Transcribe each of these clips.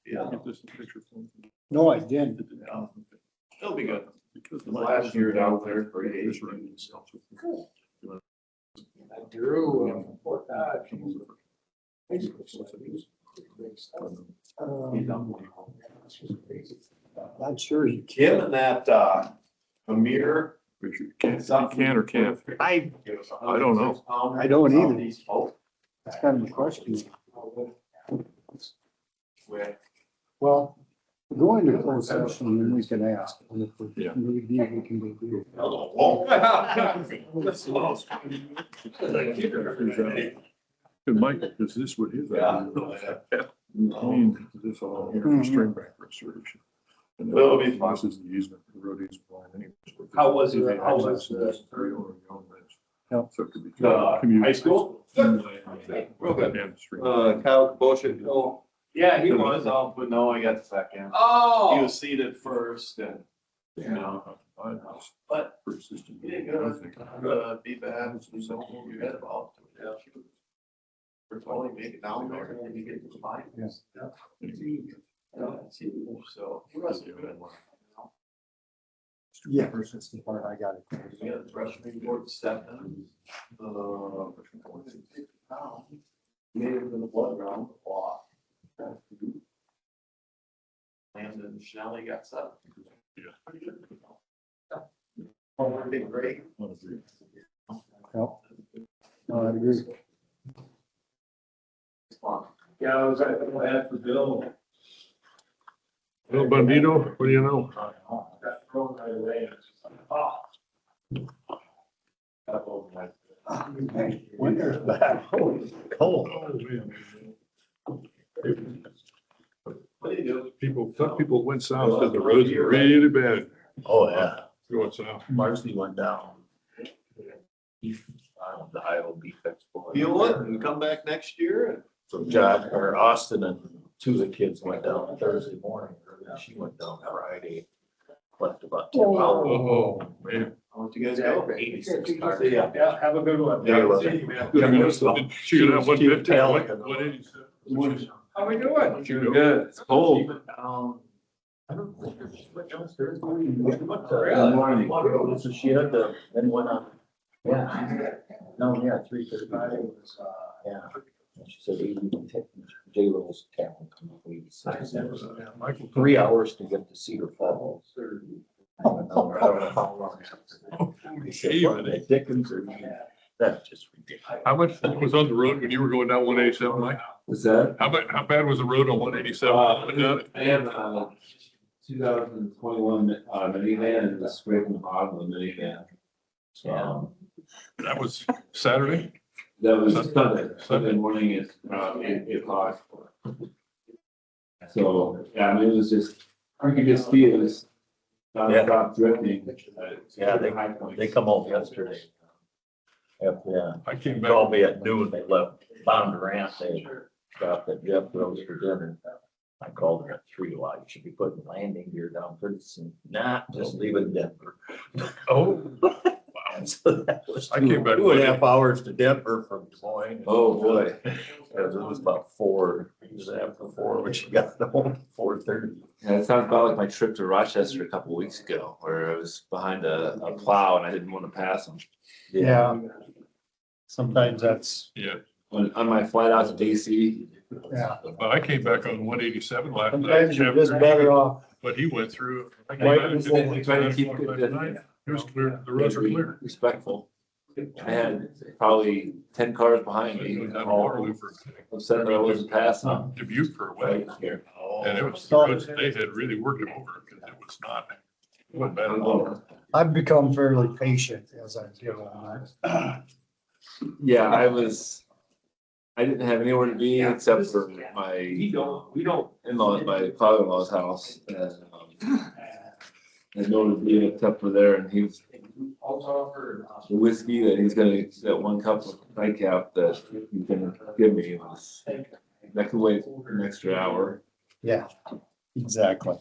Yeah. Get this picture from. No, I didn't. Yeah. It'll be good. Because Last year down there for eight. I drew. Not sure. Kim and that, Amir. Can or can't? I don't know. I don't either. That's kind of a question. Well, go into closed session and we can ask. And if we Yeah. need, we can do. Good, Mike, is this what his? Yeah. This all here, string back restoration. And then It'll be fun. This is the easement, the road easement line anyways. How was it? How was Access to the- this area or your own ranch. Yep. So it could be. The high school? Real good. And stream. Kyle Bullshit. Oh, yeah, he was off, but no, I got second. Oh. He was seated first and, you know, but Persistent. he did good. Be bad. You know, you had about. Yeah. We're only making down there and you get to the line. Yes. So. Yeah, that's the part I got it. We got the freshman board step in. Made it in the blood round. And then Schnelly got seven. Yeah. Oh, big break. Yep. No, I agree. Yeah, I was at for Bill. Well, Bandito, what do you know? Got thrown right away. And it's just like, oh. Winter's back. Holy cold. What do you do? Some people went south, said the roads are really bad Oh, yeah. going south. Marcy went down. The Iowa beef expo. Feel it and come back next year. So John or Austin and two of the kids went down Thursday morning. And she went down Friday. Left about 10 hours. Oh, man. How much you guys go? 86 cars. See ya. Yeah, have a good one. Yeah, well, See you, man. She could have 150. Telling. 187. How we doing? Good. It's cold. I don't think she went downstairs. Really? So she had the, then went on. Yeah. No, yeah, 3:35. Yeah. And she said 80, J Rose camp will come up 86. Michael. 3 hours to get to Cedar Falls. I don't know how long after. He said, what the Dickens are you? That's just ridiculous. How much was on the road when you were going down 187, Mike? Was that? How bad was the road on 187? I have 2021 minivan and the scraping the bottom of the minivan. So That was Saturday? that was Sunday morning at 8 o'clock. So, yeah, I mean, it was just, you could just see it was stop drifting. Yeah, they come home yesterday. Yeah, I came they back. called me at noon, they left, bound to ramp, they stopped at Jeff Rose for dinner. I called her at 3, well, you should be putting landing gear down pretty soon. Nah, just leave it in Denver. Oh, So that was I came back 2.5 hours to Denver from Des Moines. Oh, boy. Because it was about 4, it was after 4, when she got home, 4:30. Yeah, it sounds about like my trip to Rochester a couple weeks ago, where I was behind a plow and I didn't want to pass him. Yeah. Sometimes that's, yeah. On my flight out to DC, yeah. But I came back on 187 last night. Sometimes you're just better off. But he went through. I came Right back before and- we try to keep it- It was clear, the roads are clear. respectful. I had probably 10 cars behind I me, was down in all Waterloo for upset that I wasn't passing. Dubuque for a Right wedding. here. And it was, the roads, they had really worked it over because it was not, it wasn't bad at all. I've become fairly patient as I get on. Yeah, I didn't have anywhere to be except for my in-laws, my father-in-law's house. And, had nowhere to be except for there, and he's the whiskey that he's gonna, that 1 cup of nightcap that he's gonna give me was, that could wait an extra hour. Yeah, exactly.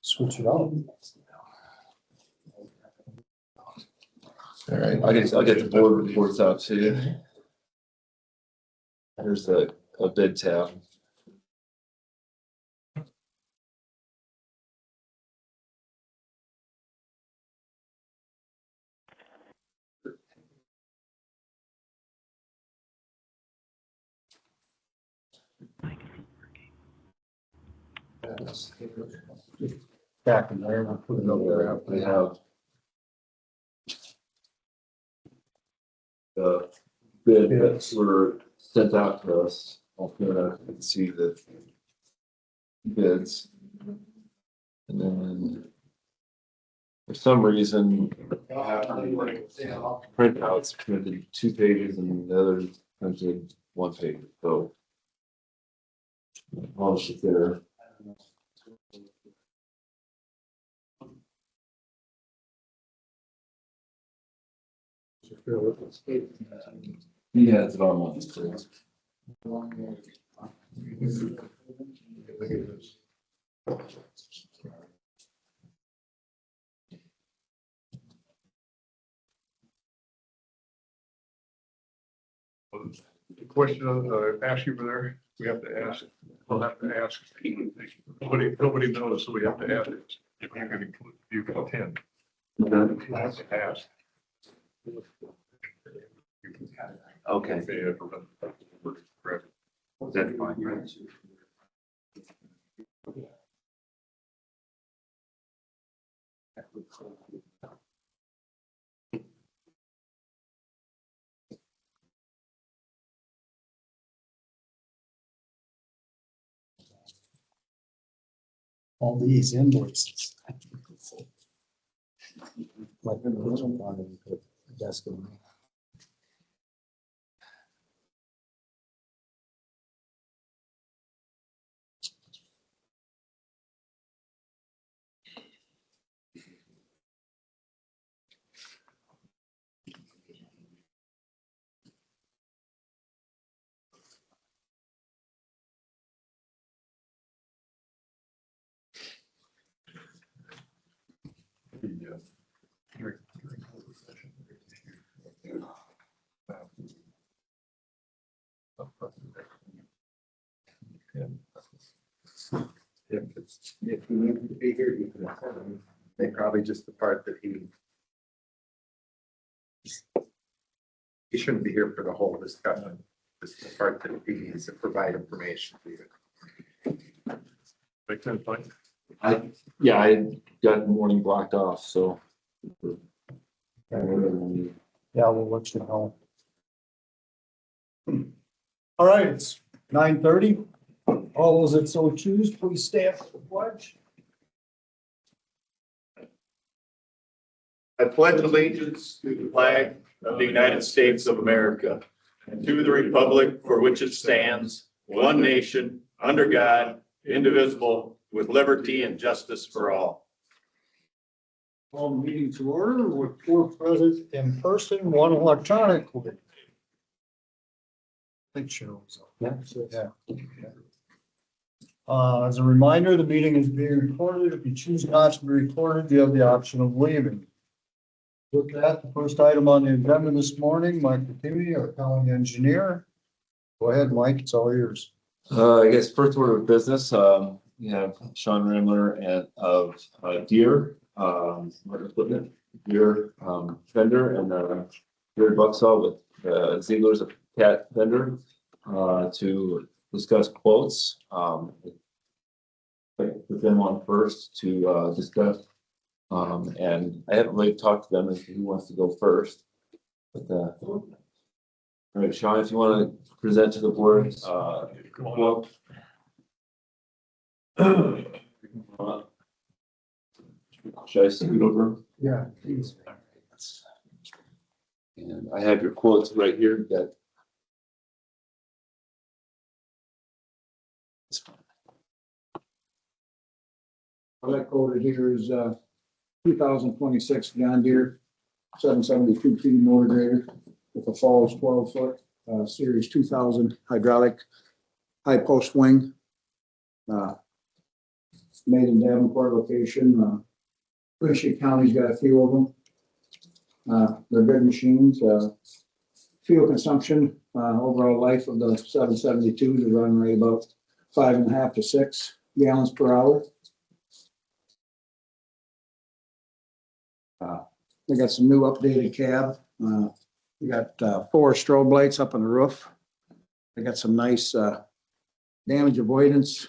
Switch it on. All right, I'll get the board reports out to you. There's a bid tab. Back in there, we'll put it over We there. have the bid that were sent out to us. I'll put it up, you can see the bids. And then for some reason, printouts printed 2 pages and the other printed 1 page, so. All shit there. He has it on one. So. The question ask you over there, we have to ask, we'll have to ask. Nobody knows, so we have to ask if you can include, you can attend. We have to ask. Okay. That's fine. All these invoices. Like the original one, and put the desk in. If he needed to be here, you could have said him. They probably just the part that he shouldn't be here for the whole discussion. This is the part that he needs to provide information to you. Make sense, Mike? I got the morning blocked off, so. Yeah, we'll let you know. All right, it's 9:30. All those that so choose, please stand for the pledge. I pledge allegiance to the flag of the United States of America and to the republic for which it stands, one nation, under God, indivisible, with liberty and justice for all. Call the meeting to order with 4 present in person, 1 electronically. I think Cheryl's up. Yeah. As a reminder, the meeting is being recorded. If you choose not to be recorded, you have the option of leaving. With that, the first item on the agenda this morning, Mike Kueny, our county engineer. Go ahead, Mike, it's all yours. I guess first order of business, we have Sean Ramler and of Deer, Martin Equipment, Deer vendor, and Deer Bucksaw with Ziegler's a cat vendor to discuss quotes. Put them on first to discuss. And I haven't really talked to them if he wants to go first. But all right, Sean, if you want to present to the board, quote. Should I scoot over? Yeah, please. And I have your quotes right here that. What I quoted here is 2026 John Deere 772 feet motor grader with a Falls 12-foot series 2000 hydraulic high post wing. Made in Davenport location. Winneshiek County's got a few of them. They're good machines, fuel consumption, overall life of the 772 to run right about 5.5 to 6 gallons per hour. We got some new updated cab. We got 4 strobe lights up on the roof. We got some nice damage avoidance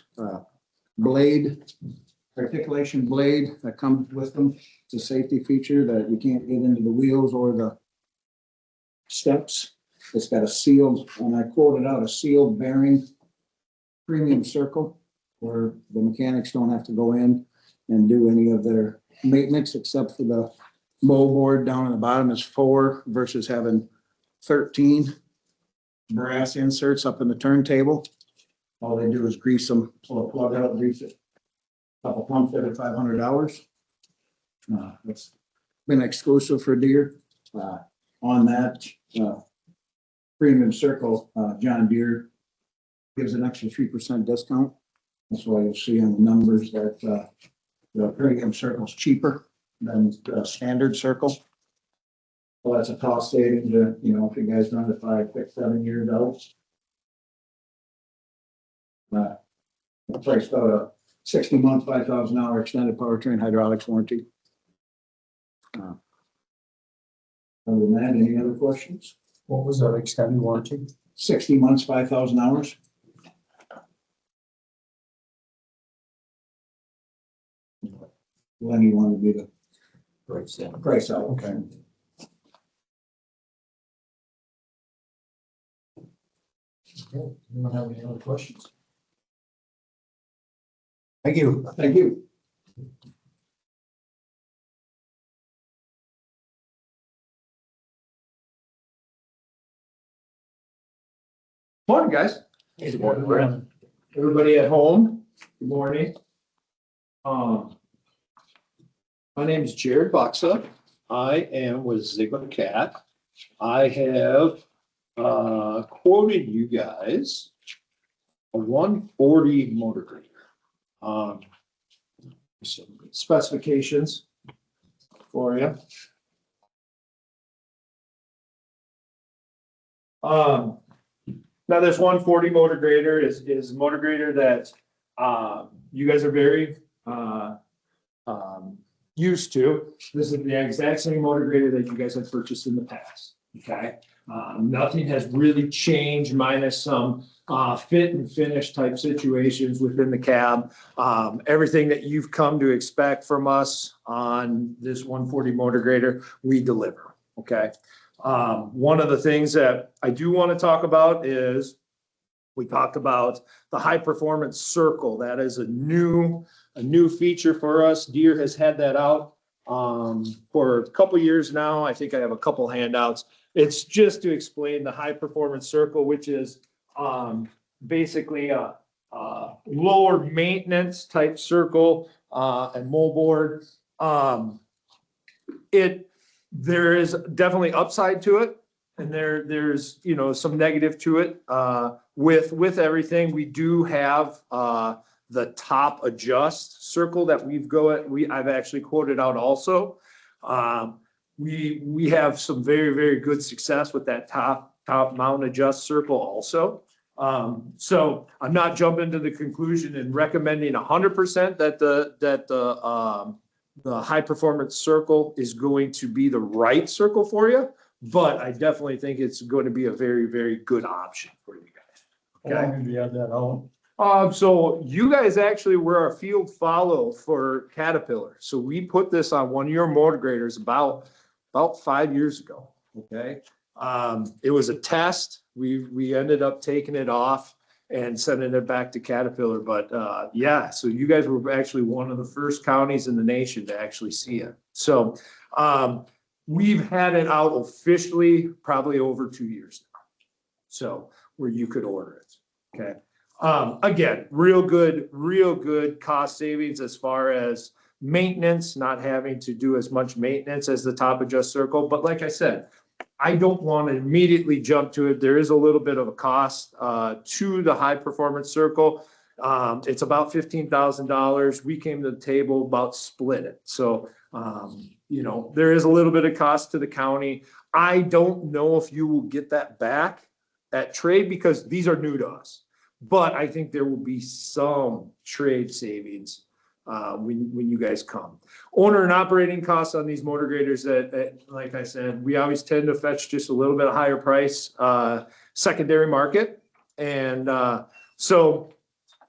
blade, articulation blade that comes with them. It's a safety feature that you can't get into the wheels or the steps. It's got a sealed, and I quoted out a sealed bearing premium circle where the mechanics don't have to go in and do any of their maintenance except for the mold board down on the bottom is 4 versus having 13 brass inserts up in the turntable. All they do is grease them, pull a plug out, grease it. Couple pumps every 500 hours. It's been exclusive for Deere. On that premium circle, John Deere gives an extra 3% discount. That's why you'll see on the numbers that the premium circle is cheaper than the standard circle. Well, that's a cost savings, you know, if you guys run it 5, 6, 7 years out. Priced out a 60-month, $5,000 extended powertrain hydraulics warranty. Other than that, any other questions? What was that extended warranty? 60 months, $5,000. Lenny wanted me to price out. Okay. Okay, anyone have any other questions? Thank you. Thank you. Morning, guys. Good morning, Brent. Everybody at home, good morning. My name is Jared Buxa. I am with Ziegler Cat. I have quoted you guys a 140 motor grader. Some specifications for you. Now this 140 motor grader is a motor grader that you guys are very used to. This is the exact same motor grader that you guys have purchased in the past. Okay, nothing has really changed minus some fit and finish type situations within the cab. Everything that you've come to expect from us on this 140 motor grader, we deliver. Okay. One of the things that I do want to talk about is we talked about the high performance circle. That is a new feature for us. Deere has had that out for a couple years now. I think I have a couple handouts. It's just to explain the high performance circle, which is basically a lower maintenance type circle and moldboard. There is definitely upside to it, and there's some negative to it. With everything, we do have the top adjust circle that I've actually quoted out also. We have some very, very good success with that top mount adjust circle also. So I'm not jumping to the conclusion and recommending 100% that the high performance circle is going to be the right circle for you, but I definitely think it's going to be a very, very good option for you guys. How long have you had that out? So you guys actually were a field follow for Caterpillar. So we put this on one of your motor graders about 5 years ago. Okay. It was a test. We ended up taking it off and sending it back to Caterpillar. But yeah, so you guys were actually one of the first counties in the nation to actually see it. So we've had it out officially probably over 2 years now. So where you could order it. Okay. Again, real good cost savings as far as maintenance, not having to do as much maintenance as the top adjust circle. But like I said, I don't want to immediately jump to it. There is a little bit of a cost to the high performance circle. It's about $15,000. We came to the table about split it. So, you know, there is a little bit of cost to the county. I don't know if you will get that back at trade because these are new to us. But I think there will be some trade savings when you guys come. Owner and operating costs on these motor graders that, like I said, we always tend to fetch just a little bit higher price secondary market. And so,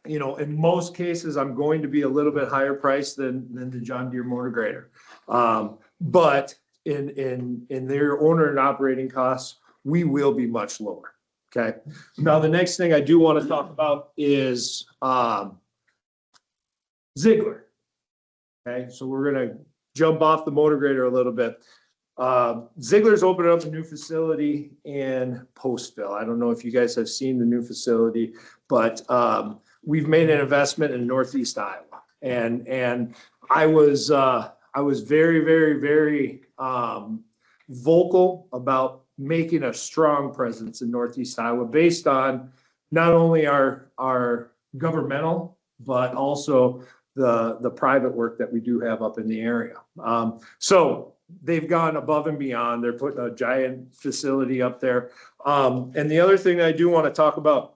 you know, in most cases, I'm going to be a little bit higher price than the John Deere motor grader. But in their owner and operating costs, we will be much lower. Okay. Now, the next thing I do want to talk about is Ziegler. Okay. So we're going to jump off the motor grader a little bit. Ziegler's opened up a new facility in Postville. I don't know if you guys have seen the new facility, but we've made an investment in Northeast Iowa. And I was very, very, very vocal about making a strong presence in Northeast Iowa based on not only our governmental, but also the private work that we do have up in the area. So they've gone above and beyond. They're putting a giant facility up there. And the other thing I do want to talk about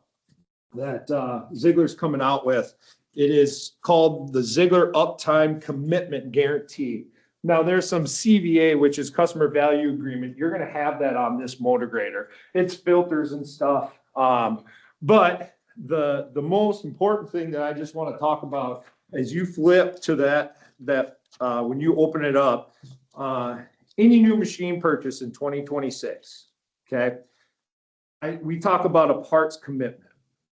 that Ziegler's coming out with, it is called the Ziegler Uptime Commitment Guarantee. Now there's some CVA, which is customer value agreement. You're going to have that on this motor grader. It's filters and stuff. But the most important thing that I just want to talk about as you flip to that when you open it up, any new machine purchase in 2026, okay? We talk about a parts commitment.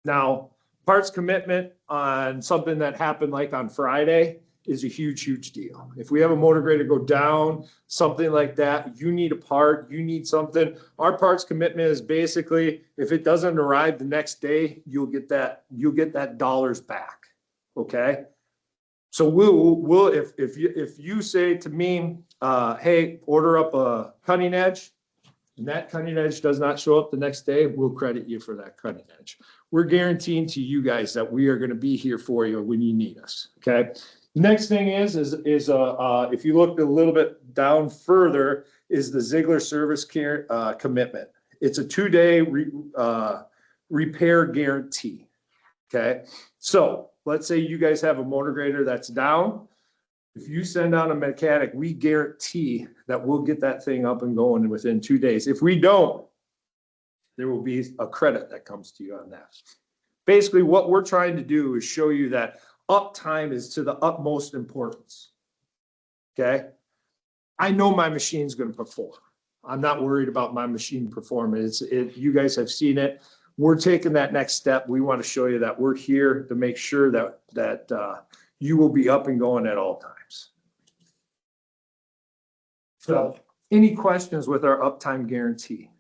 Now, parts commitment on something that happened like on Friday is a huge, huge deal. If we have a motor grader go down, something like that, you need a part, you need something. Our parts commitment is basically, if it doesn't arrive the next day, you'll get that dollars back, okay? So we'll if you say to me, hey, order up a cutting edge, and that cutting edge does not show up the next day, we'll credit you for that cutting edge. We're guaranteeing to you guys that we are going to be here for you when you need us. Okay. Next thing is if you look a little bit down further, is the Ziegler service care commitment. It's a 2-day repair guarantee. Okay. So let's say you guys have a motor grader that's down. If you send out a mechanic, we guarantee that we'll get that thing up and going within 2 days. If we don't, there will be a credit that comes to you on that. Basically, what we're trying to do is show you that uptime is to the utmost importance. Okay. I know my machine's going to perform. I'm not worried about my machine performance. You guys have seen it. We're taking that next step. We want to show you that we're here to make sure that you will be up and going at all times. So, any questions with our uptime guarantee?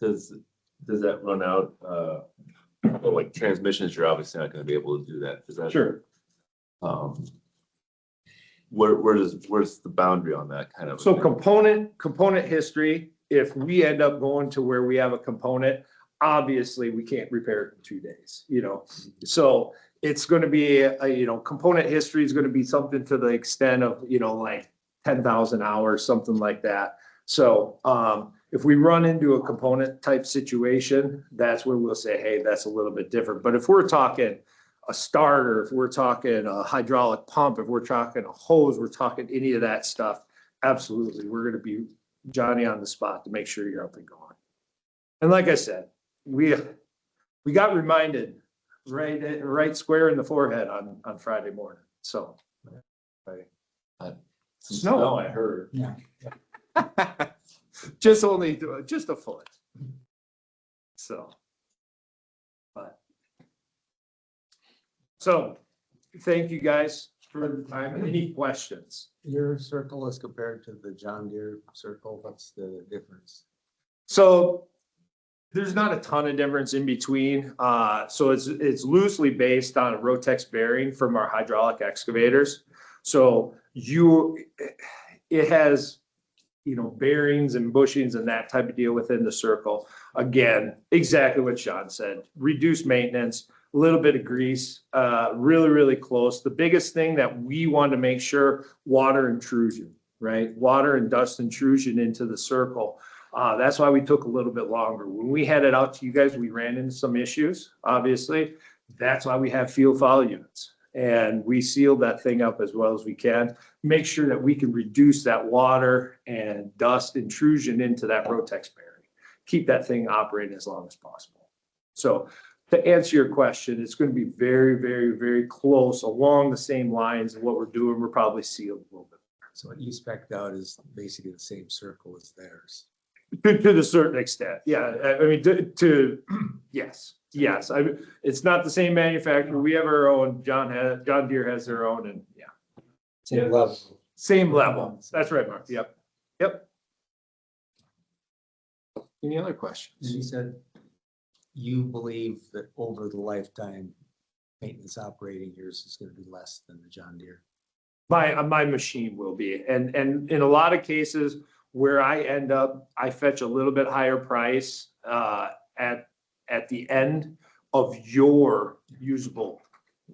Does that run out? Well, like transmissions, you're obviously not going to be able to do that. Is that Sure. Where's the boundary on that kind of? So component history, if we end up going to where we have a component, obviously we can't repair it in 2 days, you know? So it's going to be component history is going to be something to the extent of, like 10,000 hours, something like that. So, if we run into a component type situation, that's where we'll say, hey, that's a little bit different. But if we're talking a starter, if we're talking a hydraulic pump, if we're talking a hose, we're talking any of that stuff, absolutely. We're going to be Johnny on the spot to make sure you're up and going. And like I said, we got reminded right square in the forehead on Friday morning. So snow, I heard. Yeah. Just a foot. So thank you guys for the time. Any questions? Your circle is compared to the John Deere circle. What's the difference? So there's not a ton of difference in between. So it's loosely based on a Rotex bearing from our hydraulic excavators. So it has, bearings and bushings and that type of deal within the circle. Again, exactly what Sean said, reduce maintenance, a little bit of grease, really, really close. The biggest thing that we want to make sure, water intrusion, right? Water and dust intrusion into the circle. That's why we took a little bit longer. When we had it out to you guys, we ran into some issues, obviously. That's why we have field follow units. And we sealed that thing up as well as we can. Make sure that we can reduce that water and dust intrusion into that Rotex bearing. Keep that thing operating as long as possible. So to answer your question, it's going to be very, very, very close along the same lines of what we're doing. We're probably sealed a little bit. So what you spec'd out is basically the same circle as theirs. To a certain extent, yeah. I mean, yes. It's not the same manufacturer. We have our own. John Deere has their own, and yeah. Same level. Same level. That's right, Mark. Yep. Any other questions? She said, you believe that over the lifetime, maintenance operating years is gonna be less than the John Deere. My machine will be, and in a lot of cases where I end up, I fetch a little bit higher price at the end of your usable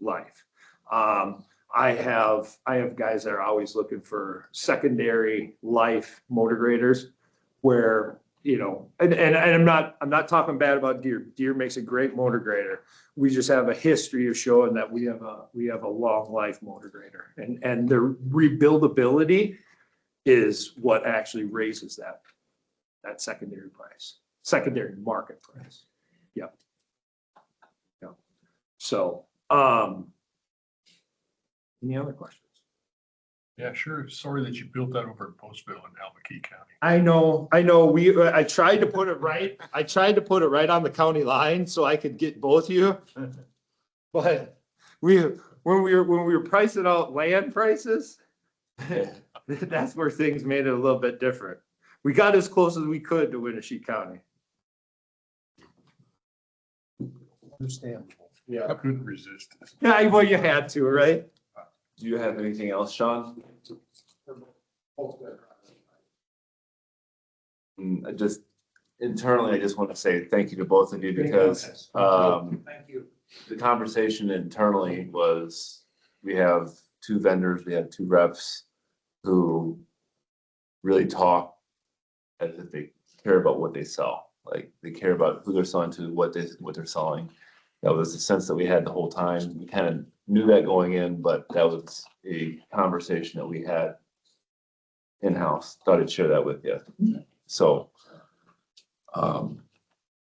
life. I have guys that are always looking for secondary life motor graders where, and I'm not talking bad about Deere. Deere makes a great motor grader. We just have a history of showing that we have a long life motor grader, and the rebuildability is what actually raises that secondary market price. Yep. So, any other questions? Yeah, sure. Sorry that you built that over in Postville in Albuquerque County. I know. I tried to put it right. I tried to put it right on the county line so I could get both of you. But when we were pricing out land prices, that's where things made it a little bit different. We got as close as we could to Winneshiek County. Understandable. Yeah. I couldn't resist it. Yeah, well, you had to, right? Do you have anything else, Sean? Just internally, I just want to say thank you to both of you because Thank you. the conversation internally was, we have two vendors, we have two reps who really talk as if they care about what they sell. Like they care about who they're selling to, what they're selling. That was the sense that we had the whole time. We kind of knew that going in, but that was a conversation that we had in-house. Thought I'd share that with you. So,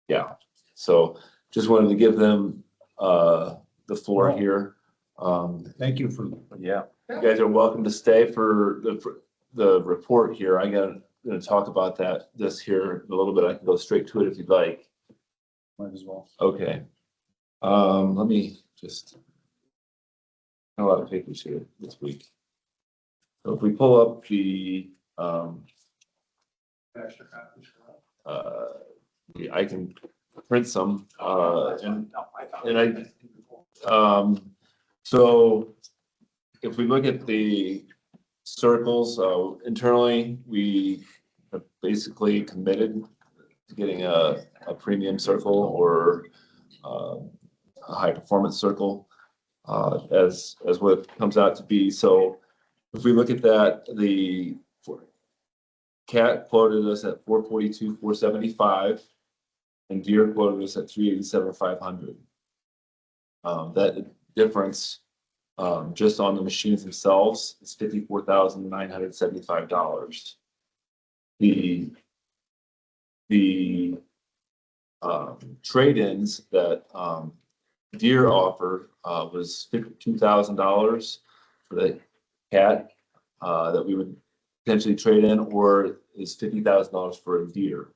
yeah. So just wanted to give them the floor here. Thank you for. Yeah, you guys are welcome to stay for the report here. I'm gonna talk about this here in a little bit. I can go straight to it if you'd like. Might as well. Okay. Let me just, a lot of papers here this week. So if we pull up the, yeah, I can print some, so if we look at the circles, internally, we have basically committed to getting a premium circle or a high performance circle as what it comes out to be. So if we look at that, the CAT quoted us at 442, 475, and Deere quoted us at 387, 500. That difference just on the machines themselves is $54,975. The trade-ins that Deere offered was $52,000 for the CAT that we would potentially trade in, or is $50,000 for a Deere.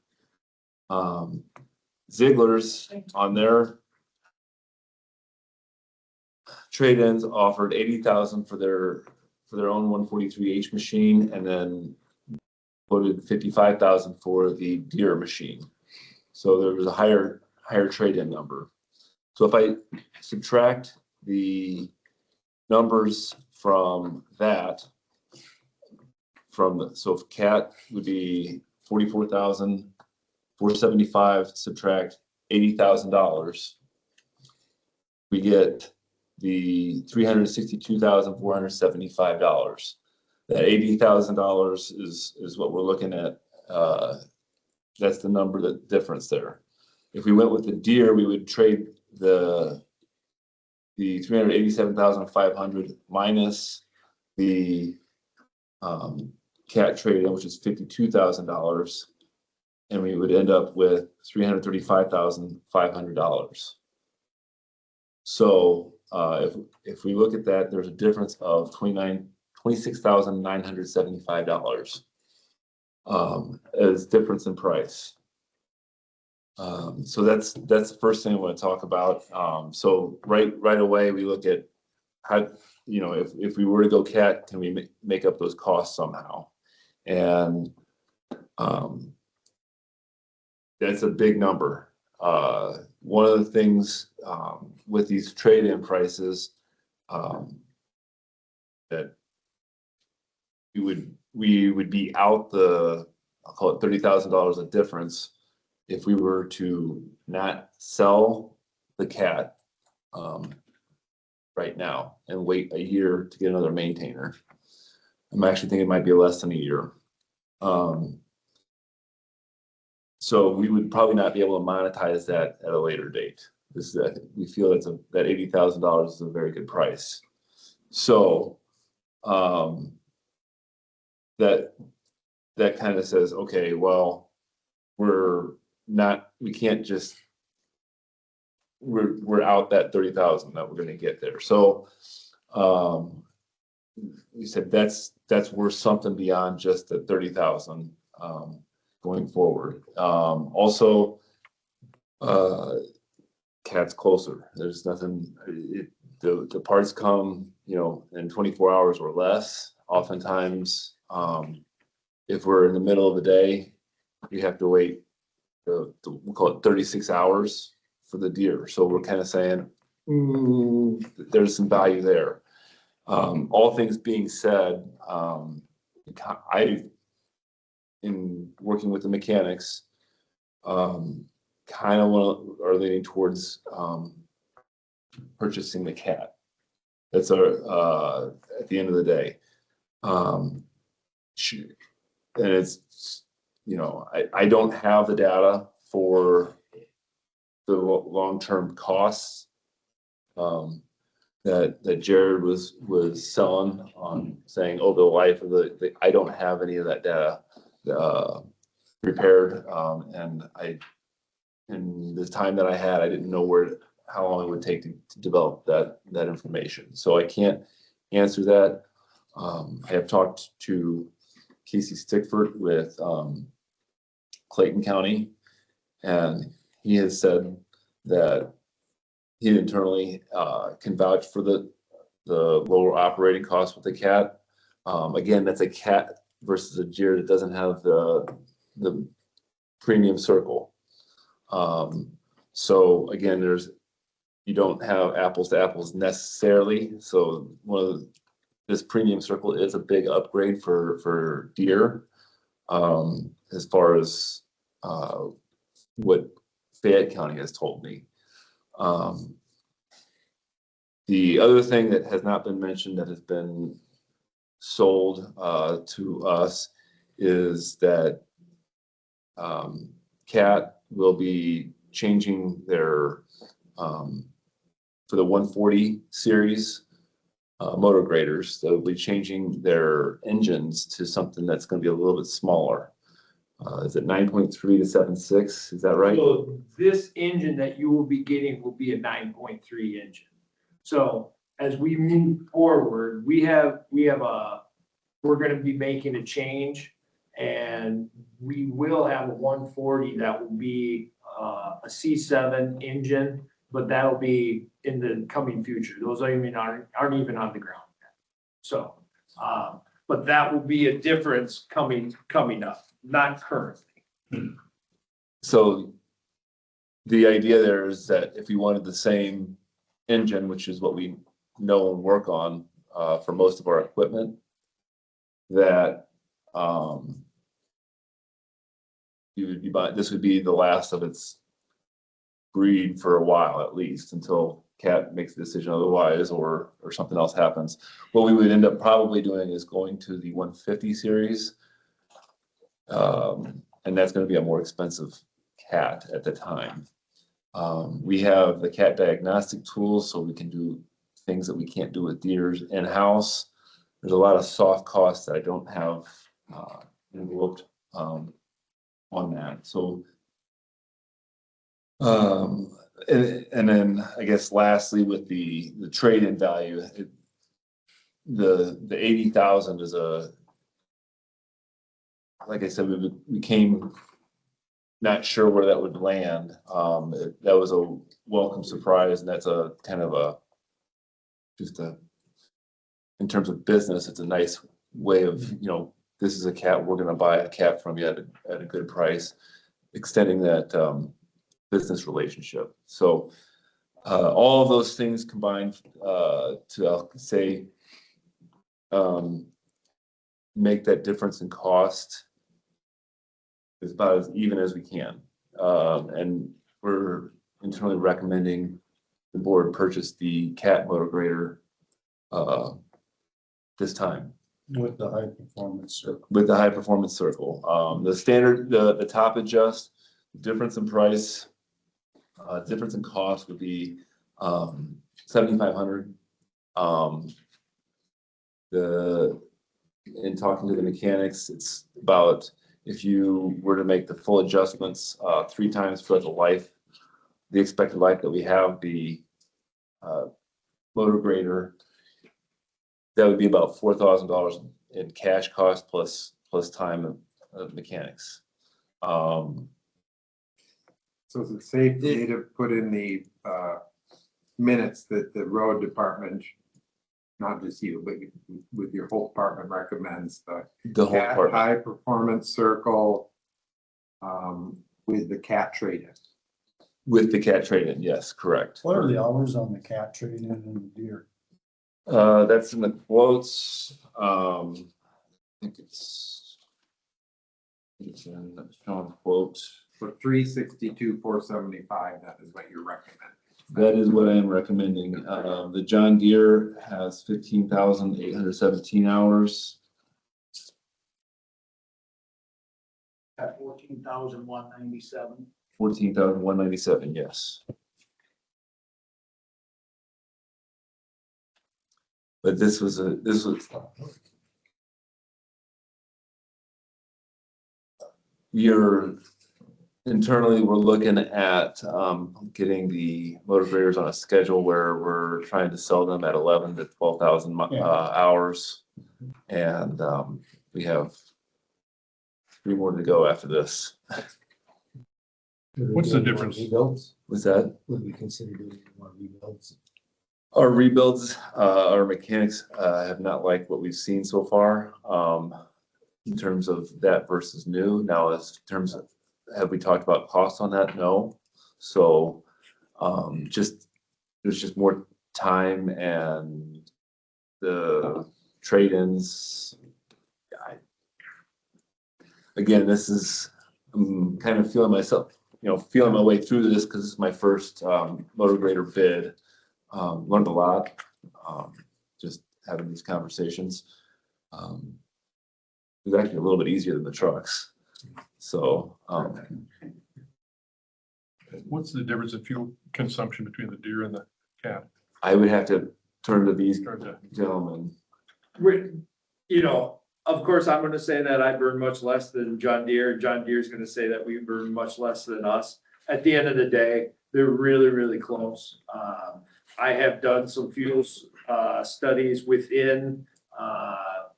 Ziegler's on their trade-ins offered $80,000 for their own 143H machine, and then quoted $55,000 for the Deere machine. So there was a higher trade-in number. So if I subtract the numbers from that, so if cat would be 44,475, subtract $80,000. We get the $362,475. That $80,000 is what we're looking at. That's the number, the difference there. If we went with the deer, we would trade the 387,500 minus the cat trade-in, which is $52,000, and we would end up with $335,500. So if we look at that, there's a difference of $26,975 as difference in price. So that's the first thing I want to talk about. So right away, we look at how, if we were to go cat, can we make up those costs somehow? And that's a big number. One of the things with these trade-in prices that we would be out I'll call it $30,000 a difference if we were to not sell the cat right now and wait a year to get another maintainer. I'm actually thinking it might be less than a year. So we would probably not be able to monetize that at a later date. We feel that $80,000 is a very good price. So that kind of says, okay, well, we're out that 30,000 that we're going to get there. So we said that's worth something beyond just the 30,000 going forward. Also, cat's closer. There's nothing. The parts come, in 24 hours or less. Oftentimes, if we're in the middle of the day, we have to wait. We call it 36 hours for the deer. So we're kind of saying there's some value there. All things being said, in working with the mechanics, kind of are leaning towards purchasing the cat. That's our at the end of the day. And it's, I don't have the data for the long-term costs that Jared was selling on, saying, the life of I don't have any of that data prepared, and in the time that I had, I didn't know how long it would take to develop that information. So I can't answer that. I have talked to Casey Stickford with Clayton County, and he has said that he internally can vouch for the lower operating costs with the cat. Again, that's a cat versus a deer that doesn't have the premium circle. So again, you don't have apples to apples necessarily. So this premium circle is a big upgrade for deer, as far as what Fayette County has told me. The other thing that has not been mentioned that has been sold to us is that CAT will be changing their for the 140 series motor graders. They'll be changing their engines to something that's going to be a little bit smaller. Is it 9.3 to 7.6? Is that right? So this engine that you will be getting will be a 9.3 engine. So as we move forward, we're going to be making a change, and we will have a 140 that will be a C7 engine, but that'll be in the coming future. Those aren't even on the ground yet. So, but that will be a difference coming up, not currently. So the idea there is that if we wanted the same engine, which is what we know and work on for most of our equipment, that You would be buying, this would be the last of its breed for a while at least, until CAT makes the decision otherwise, or something else happens. What we would end up probably doing is going to the 150 series. And that's gonna be a more expensive CAT at the time. We have the CAT diagnostic tools, so we can do things that we can't do with deers in-house. There's a lot of soft costs that I don't have enveloped on that, so. And then I guess lastly, with the trade-in value, the 80,000 is like I said, we came not sure where that would land. That was a welcome surprise, and that's a kind of in terms of business, it's a nice way of, this is a cat, we're gonna buy a cat from you at a good price, extending that business relationship. So all of those things combined to, I'll say, make that difference in cost is about as even as we can. And we're internally recommending the board purchase the cat motor grader this time. With the high performance circle. With the high performance circle. The standard, the top adjust, difference in price, difference in cost would be 7,500. In talking to the mechanics, it's about, if you were to make the full adjustments 3 times throughout the expected life that we have the motor grader, that would be about $4,000 in cash cost plus time of mechanics. So is it safe for me to put in the minutes that the road department, not just you, but with your whole department, recommends The whole cat department. high performance circle with the cat trade-in? With the cat trade-in, yes, correct. What are the hours on the cat trade-in and the deer? That's in the quotes. I think it's in the Sean quote. For 362, 475, that is what you're recommending. That is what I am recommending. The John Deere has 15,817 hours. At 14,197. 14,197, yes. But this was internally, we're looking at getting the motor graders on a schedule where we're trying to sell them at 11 to 12,000 hours. And we have 3 more to go after this. What's the difference? Rebuilds? Was that? Would we consider doing more rebuilds? Our rebuilds, our mechanics have not liked what we've seen so far in terms of that versus new. Now, as in terms of, have we talked about cost on that? No. So there's just more time, and the trade-ins. Again, this is, I'm kind of feeling myself, feeling my way through this because this is my first motor grader bid. Learned a lot, just having these conversations. It was actually a little bit easier than the trucks. So, What's the difference in fuel consumption between the deer and the cat? I would have to turn to these Start to- gentlemen. Of course, I'm gonna say that I burn much less than John Deere. John Deere's gonna say that we burn much less than us. At the end of the day, they're really, really close. I have done some fuels studies within,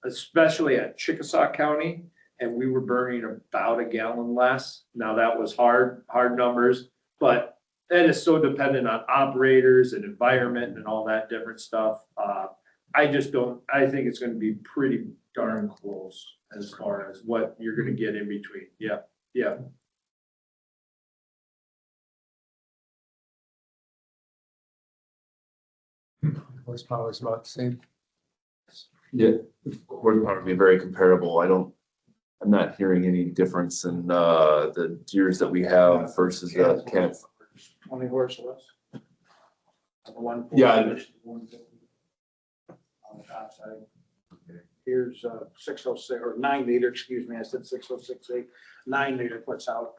especially at Chickasaw County, and we were burning about a gallon less. Now, that was hard numbers, but that is so dependent on operators and environment and all that different stuff. I think it's gonna be pretty darn close as far as what you're gonna get in between. Yeah, yeah. Horsepower is about the same. Yeah, horsepower would be very comparable. I don't I'm not hearing any difference in, the deers that we have versus the cats. Only horse less. One. Yeah. On the top side. Here's 606, or 9 liter, excuse me, I said 606.8, 9 liter puts out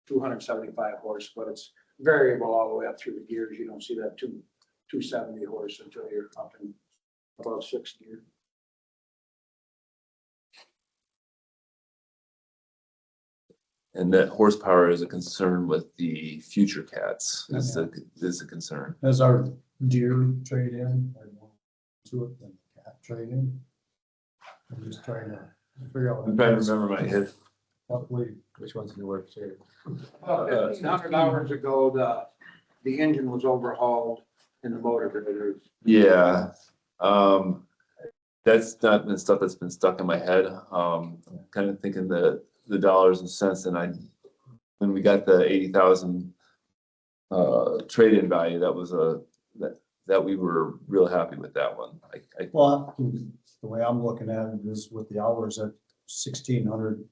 275 horse, but it's variable all the way up through the gears. You don't see that 270 horse until you're up in above 6 gear. And that horsepower is a concern with the future cats, is a concern. As our deer trade in, I want to it than cat trade in. I'm just trying to figure out. I'm trying to remember my head. What we, which one's gonna work here? $100 ago, the engine was overhauled in the motor grader. Yeah, that's not been stuff that's been stuck in my head. I'm kind of thinking the dollars and cents, and when we got the 80,000 trade-in value, that was that we were real happy with that one. Well, the way I'm looking at it is with the hours at 1,600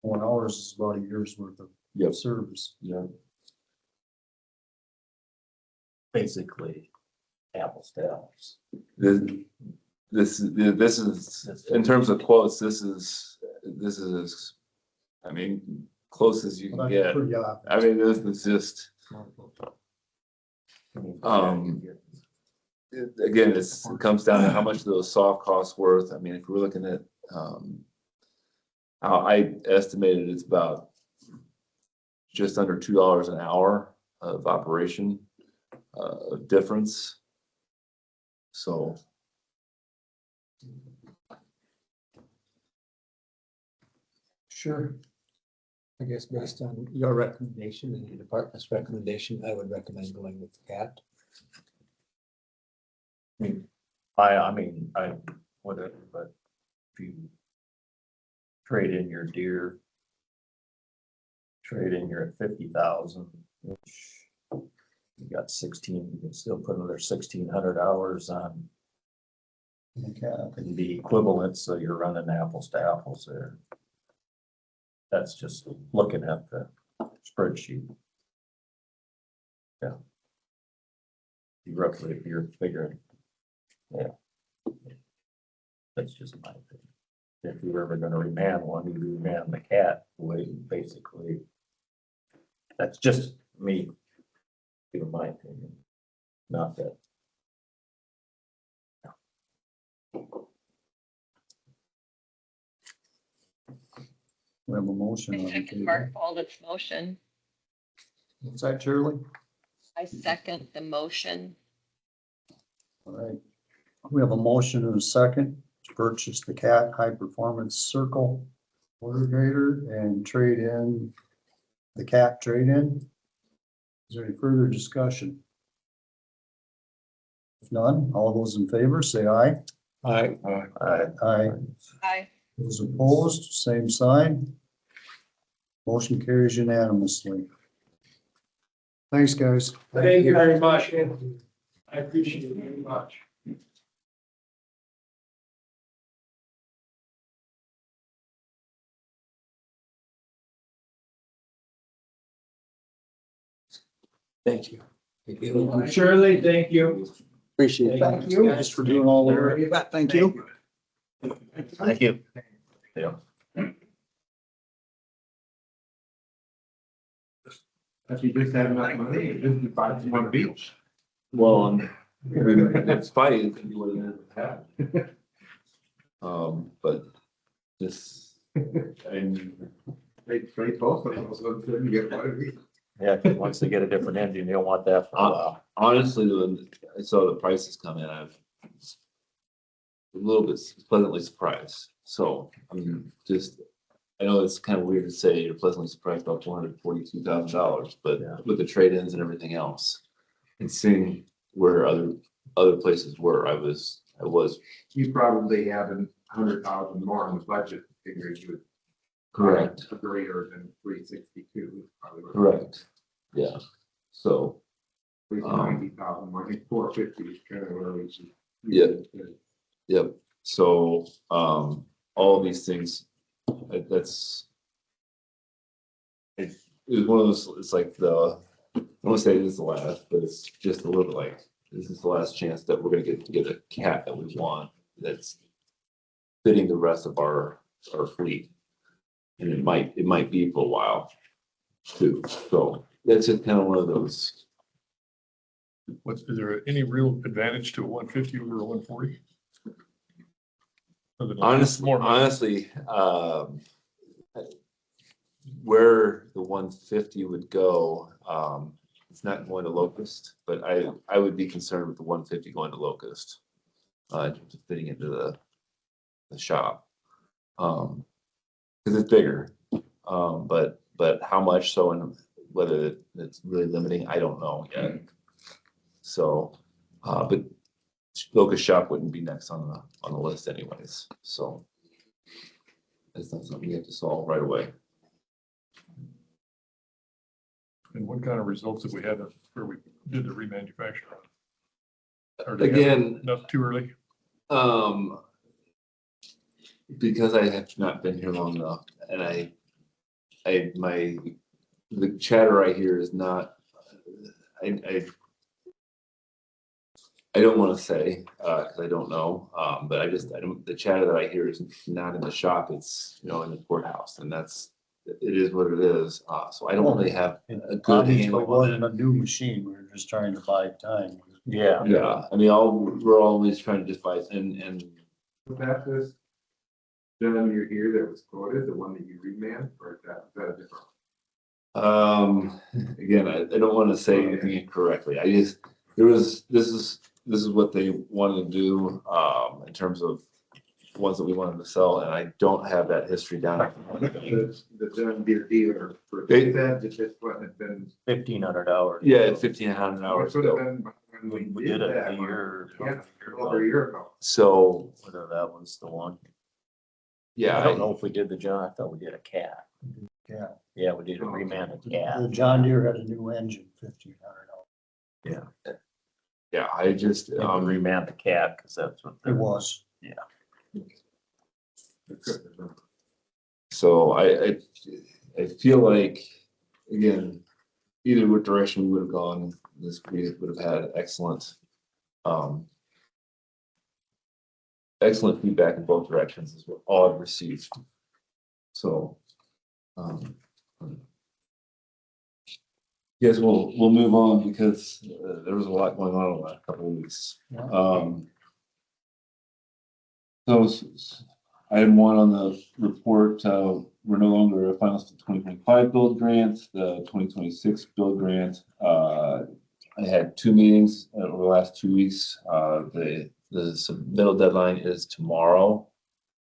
hours is about a year's worth of Yep. service. Yeah. Basically, apples to apples. This is, in terms of quotes, this is, I mean, close as you can But get. that's pretty obvious. I mean, this is just, again, it comes down to how much those soft costs worth. I mean, if we're looking at, how I estimated it's about just under $2 an hour of operation, difference. So. Sure. I guess based on your recommendation and your department's recommendation, I would recommend going with the cat. I mean, whatever, but if you trade in your deer, you're at 50,000, which you got 16, you can still put another 1,600 hours on. Can be equivalent, so you're running apples to apples there. That's just looking at the spreadsheet. Yeah. You roughly, if you're figuring, yeah. That's just my opinion. If you're ever gonna remand one, you remand the cat way, basically. That's just me, in my opinion, not that. We have a motion. I on the second table. Mark Walden's motion. What's that, Shirley? I second the motion. All right. We have a motion and a second to purchase the Cat High Performance Circle motor grader and trade in the Cat trade-in. Is there any further discussion? If none, all those in favor say aye. Aye. Aye. Aye. Those opposed, same sign. Motion carries unanimously. Thanks, guys. Thank you very much. I appreciate it very much. Thank you. Shirley, thank you. Appreciate it. Thank you. Thanks for doing all the work. Thank you. Thank you. Yeah. If you just had enough money, just to buy some on the beach. Well, it's funny, it could be what it is. But this, and They trade both of those, so you get one of each. Yeah, 'cause once they get a different engine, you don't want that for a while. honestly, when I saw the prices come in, I've a little bit pleasantly surprised. So, I mean, I know it's kind of weird to say you're pleasantly surprised about $442,000, but Yeah. with the trade-ins and everything else, and seeing where other places were, I was. You probably have 100,000 more in the budget figures you would. Correct. Greater than 362. Correct. Yeah. So, 90,000 more, I think 450 is kind of where we should. Yeah. Yep. So, all of these things That's. It was one of those, it's like I don't want to say this is the last, but it's just a little bit like, this is the last chance that we're gonna get a cat that we want that's fitting the rest of our fleet. And it might be for a while too. So that's just kind of one of those. Is there any real advantage to a 150 over a 140? Honestly, where the 150 would go, it's not going to Locust, but I would be concerned with the 150 going to Locust, in terms of fitting into the shop, because it's bigger, but how much so, and whether it's really limiting, I don't know yet. So, but Locust shop wouldn't be next on the list anyways, so it's not something we have to solve right away. And what kind of results have we had where we did the remanufacture? Again, Not too early. Because I have not been here long enough, and the chatter I hear is not, I don't want to say, because I don't know, but the chatter that I hear is not in the shop, it's, in the courthouse, and it is what it is. So I don't really have a good Obviously, handle it on wasn't it. a new machine. We were just trying to buy time. Yeah. Yeah, I mean, we're always trying to just buy, and Was that this gentleman you're here that was quoted, the one that you remanded, or is that a different? again, I don't want to say anything incorrectly. This is what they wanted to do, in terms of ones that we wanted to sell, and I don't have that history down. The John Deere dealer for They- that, just what had been. $1,500. Yeah, 1,500 hours Would have ago. been when We did it that a one. year. Yeah, over a year ago. So, Whether that was the one. yeah, I don't know if we did the John, I thought we did a cat. Yeah. Yeah, we did a remand of cat. The John Deere had a new engine, $1,500. yeah, I just, Remand the cat, because that's what. It was. so I feel like, again, either what direction we would have gone, we would have had excellent feedback in both directions is what all I've received. So, yes, we'll move on because there was a lot going on in the last couple of weeks. So item 1 on the report, we're no longer a finalist for 2025 build grant, the 2026 build grant. I had 2 meetings over the last 2 weeks. The submittal deadline is tomorrow.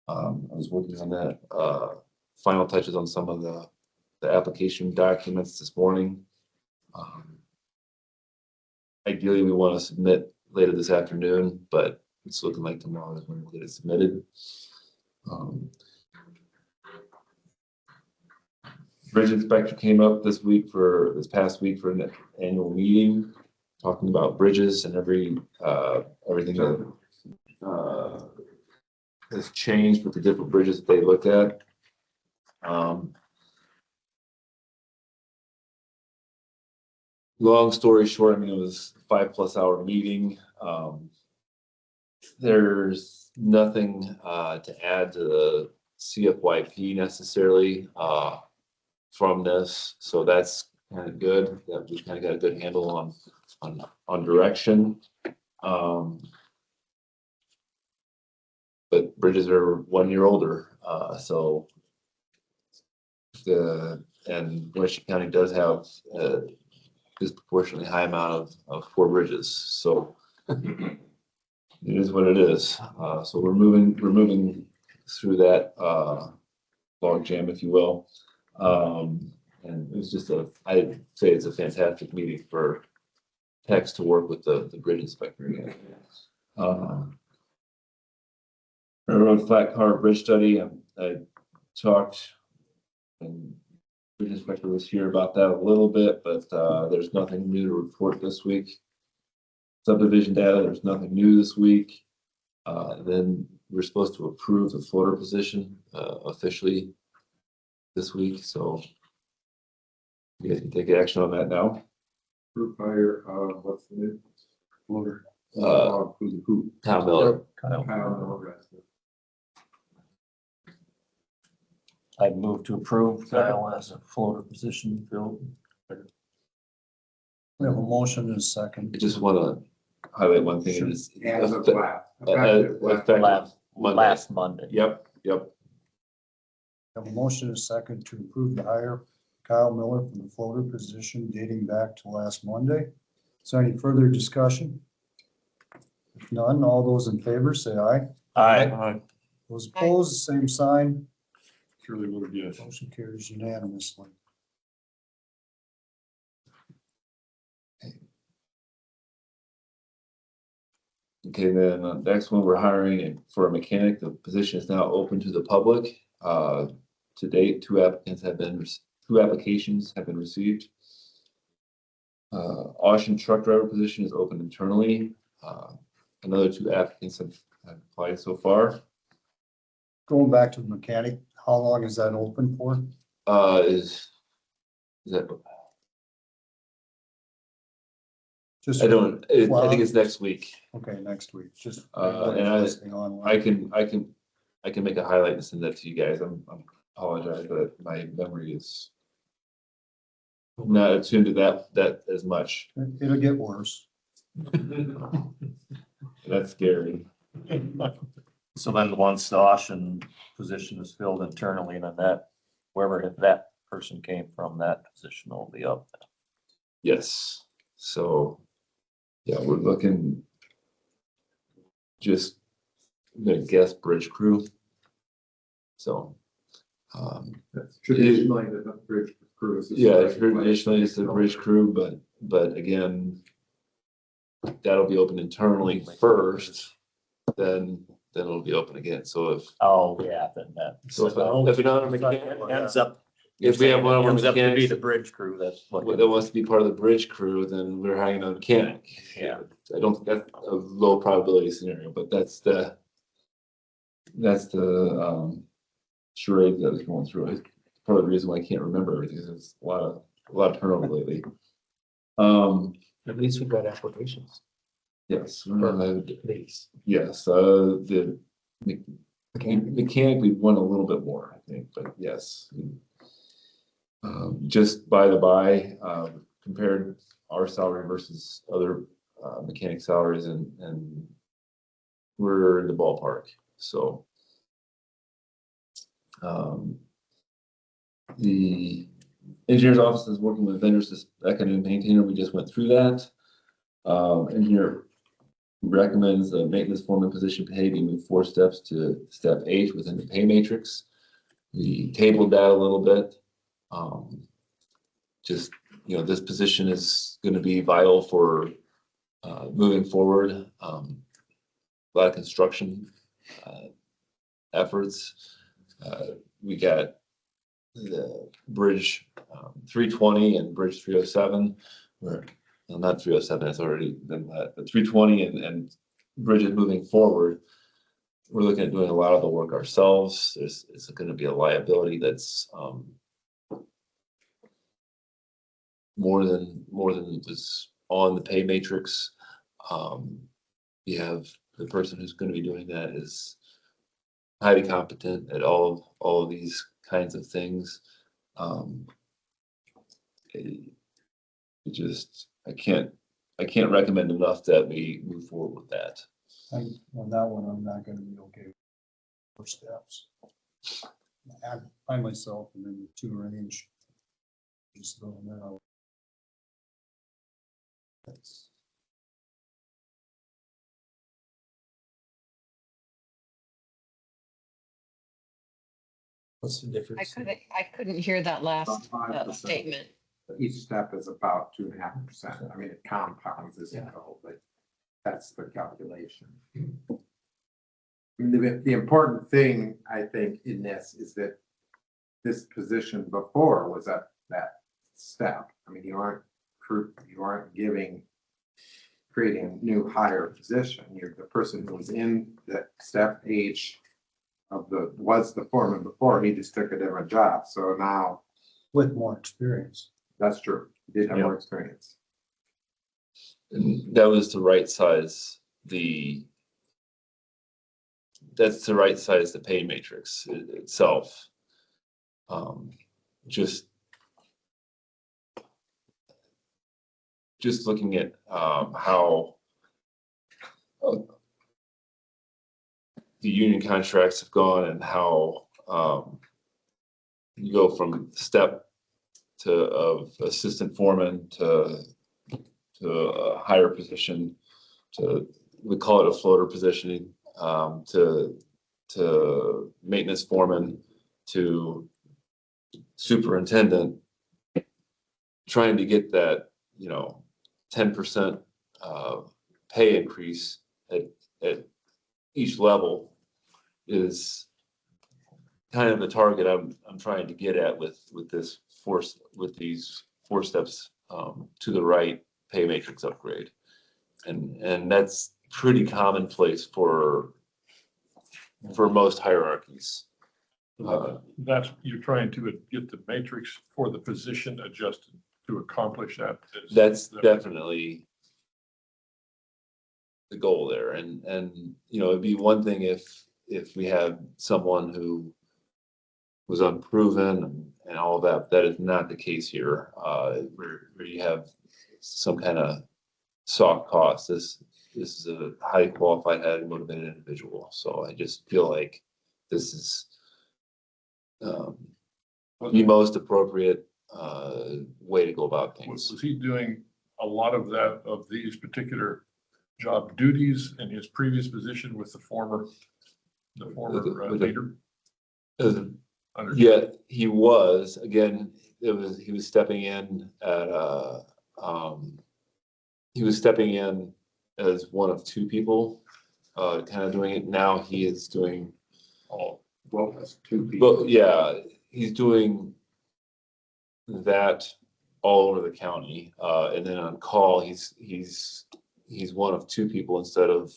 I was working on that, final touches on some of the application documents this morning. Ideally, we want to submit later this afternoon, but it's looking like tomorrow is when we'll get it submitted. Bridge inspector came up this past week for an annual meeting, talking about bridges and everything that has changed with the different bridges that they looked at. Long story short, I mean, it was a 5+ hour meeting. There's nothing to add to the CFYP necessarily from this, so that's kind of good. That we kind of got a good handle on direction. But bridges are 1 year older, so and Winneshiek County does have a disproportionately high amount of 4 bridges, so it is what it is. So we're moving through that log jam, if you will. And it was just I'd say it's a fantastic meeting for techs to work with the bridge inspector again. Railroad flat car bridge study, I talked, and bridge inspector was here about that a little bit, but there's nothing new to report this week. Subdivision data, there's nothing new this week. Then we're supposed to approve the floater position, officially this week, so you guys can take action on that now. Group hire, what's the name? Floater. Who? Tom Miller. Kyle. Kyle Miller. I'd move to approve Kyle as a floater position filled. We have a motion and a second. I just wanna highlight one thing, it is. As of last. Effective last. Effective Monday. Last Monday. Yep. We have a motion and a second to approve the hire Kyle Miller from the floater position dating back to last Monday. Is there any further discussion? If none, all those in favor say aye. Aye. Those opposed, same sign. Surely would, yes. Motion carries unanimously. Okay, then next one, we're hiring for a mechanic. The position is now open to the public. To date, two applications have been received. Auction truck driver position is open internally. Another two applicants have applied so far. Going back to the mechanic, how long is that open for? Is that, Just I think it's next week. Okay, next week, just. And I- Listing online. I can make a highlight and send that to you guys. I'm apologize, but my memory is not attuned to that as much. It'll get worse. That's scary. So then once the auction position is filled internally, then that, wherever that person came from, that position will be up. Yes, so, yeah, we're looking. Just, I'm gonna guess bridge crew. So. Traditionally, the bridge crew is. Yeah, traditionally it's the bridge crew, but again. That'll be open internally first, then it'll be open again, so if. Oh, yeah, then that. So if you're not a mechanic. Ends up. If we have one of our Ends up to be mechanics the bridge crew that's that looking. wants to be part of the bridge crew, then we're hiring a mechanic. Yeah. I don't think that's a low probability scenario, but that's the charade that is going through. It's part of the reason why I can't remember everything, is it's a lot of turnover lately. At least we've got applications. Yes, Please. yes, the mechanic, we won a little bit more, I think, but yes. Just by the by, compared our salary versus other mechanic salaries, and we're in the ballpark, so. The engineer's office is working with vendors to spec a new maintainer. We just went through that. Engineer recommends the maintenance foreman position pay be moved 4 steps to step 8 within the pay matrix. We tabled that a little bit. Just, this position is going to be vital for moving forward. A lot of construction efforts. We got the bridge 320 and bridge 307, where, well, not 307, it's already been that, but 320 and bridges moving forward. We're looking at doing a lot of the work ourselves. It's going to be a liability that's more than was on the pay matrix. We have the person who's going to be doing that is highly competent at all of these kinds of things. I can't recommend enough that we move forward with that. On that one, I'm not gonna be okay. For steps. I myself am in the 2 range. Just throwing that out. What's the I difference? couldn't hear that last About 5%. statement. Each step is about 2.5%. I mean, it compounds as you Yeah. go, but that's the calculation. I mean, the important thing, I think, in this is that this position before was at that step. I mean, you aren't giving creating a new higher position. You're the person who was in the step H was the foreman before, he just took a different job. So now, With more experience. that's true. He did have more experience. And that was to right size that's to right size the pay matrix itself. Just looking at how the union contracts have gone and how you go from step of assistant foreman to a higher position, we call it a floater positioning, to maintenance foreman, to superintendent, trying to get that, 10% pay increase at each level is kind of the target I'm trying to get at with these 4 steps to the right pay matrix upgrade. And that's pretty commonplace for most hierarchies. That's, you're trying to get the matrix for the position adjusted to accomplish that. That's definitely the goal there. And it'd be one thing if we had someone who was unproven and all of that. That is not the case here, where you have some kind of soft cost. This is a highly qualified, highly motivated individual. So I just feel like this is the most appropriate way to go about things. Was he doing a lot of these particular job duties in his previous position with the former leader? Yeah, he was. Again, he was stepping in at he was stepping in as one of 2 people, kind of doing it. Now he is doing Well, that's 2 people. But yeah, he's doing that all over the county, and then on call, he's one of 2 people instead of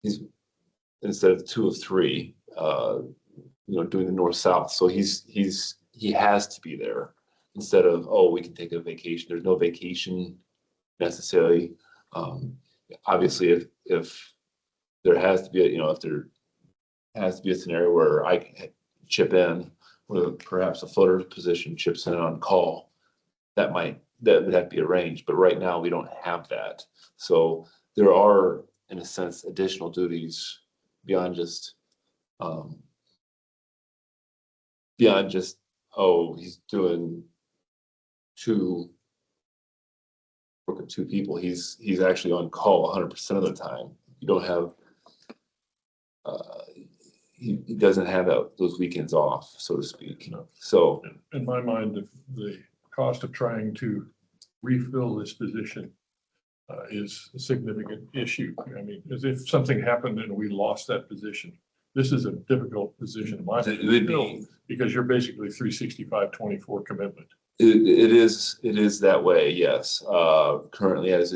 2 of 3. Doing the north-south. So he has to be there instead of, we can take a vacation. There's no vacation necessarily. Obviously, if there has to be if there has to be a scenario where I can chip in, where perhaps a floater position chips in on call, that would have to be arranged. But right now we don't have that. So there are, in a sense, additional duties beyond just he's doing 2 people. He's actually on call 100% of the time. You don't have he doesn't have those weekends off, so to speak. No. So In my mind, the cost of trying to refill this position is a significant issue. I mean, as if something happened and we lost that position, this is a difficult position in my it would be. opinion, because you're basically 365/24 commitment. It is that way, yes. Currently, as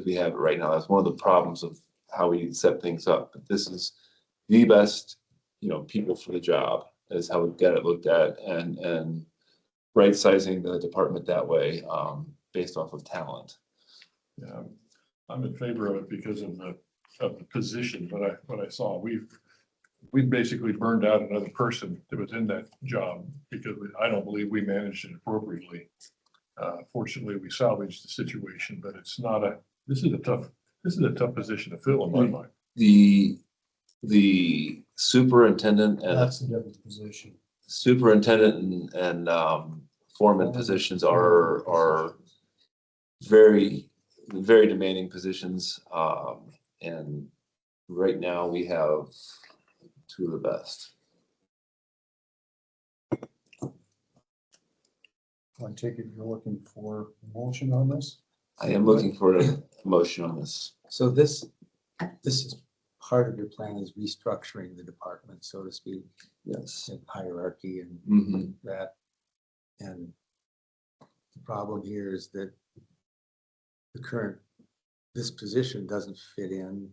we have it right now, that's one of the problems of how we set things up. But this is the best, people for the job is how we've got it looked at, and right sizing the department that way, based off of talent. Yeah, I'm in favor of it because of the position. What I saw, we basically burned out another person that was in that job because I don't believe we managed it appropriately. Fortunately, we salvaged the situation, but this is a tough position to fill in my mind. The superintendent and That's a different position. foreman positions are very, very demanding positions. And right now we have 2 of the best. I take it you're looking for a motion on this? I am looking for a motion on this. So this is part of your plan is restructuring the department, so to speak, Yes. and hierarchy and Mhm. that. And the problem here is that the current this position doesn't fit in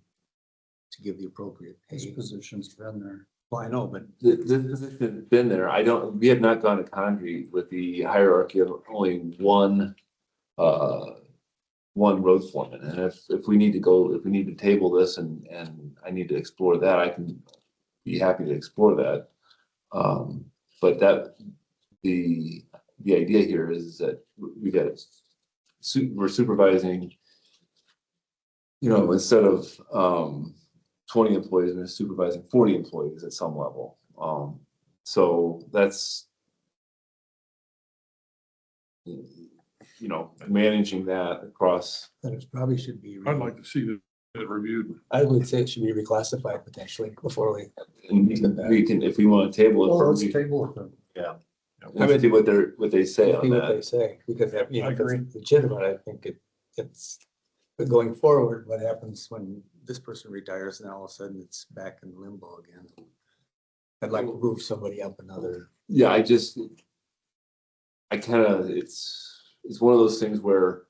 to give the appropriate This pay. position's been there. Well, I know, but This has been there. We have not gone to Condrey with the hierarchy of only one road foreman. And if we need to table this and I need to explore that, I can be happy to explore that. But the idea here is that we're supervising, instead of 20 employees, we're supervising 40 employees at some level. So that's, managing that across. then it probably should be. I'd like to see it reviewed. I would say it should be reclassified potentially before we. And we can, if we want to table it. Well, for let's review, table it then. let's see what they say on See what they that. say, because, I if agree. it's legitimate, I think it's, but going forward, what happens when this person retires and all of a sudden it's back in limbo again? I'd like to move somebody up another. Yeah, it's one of those things where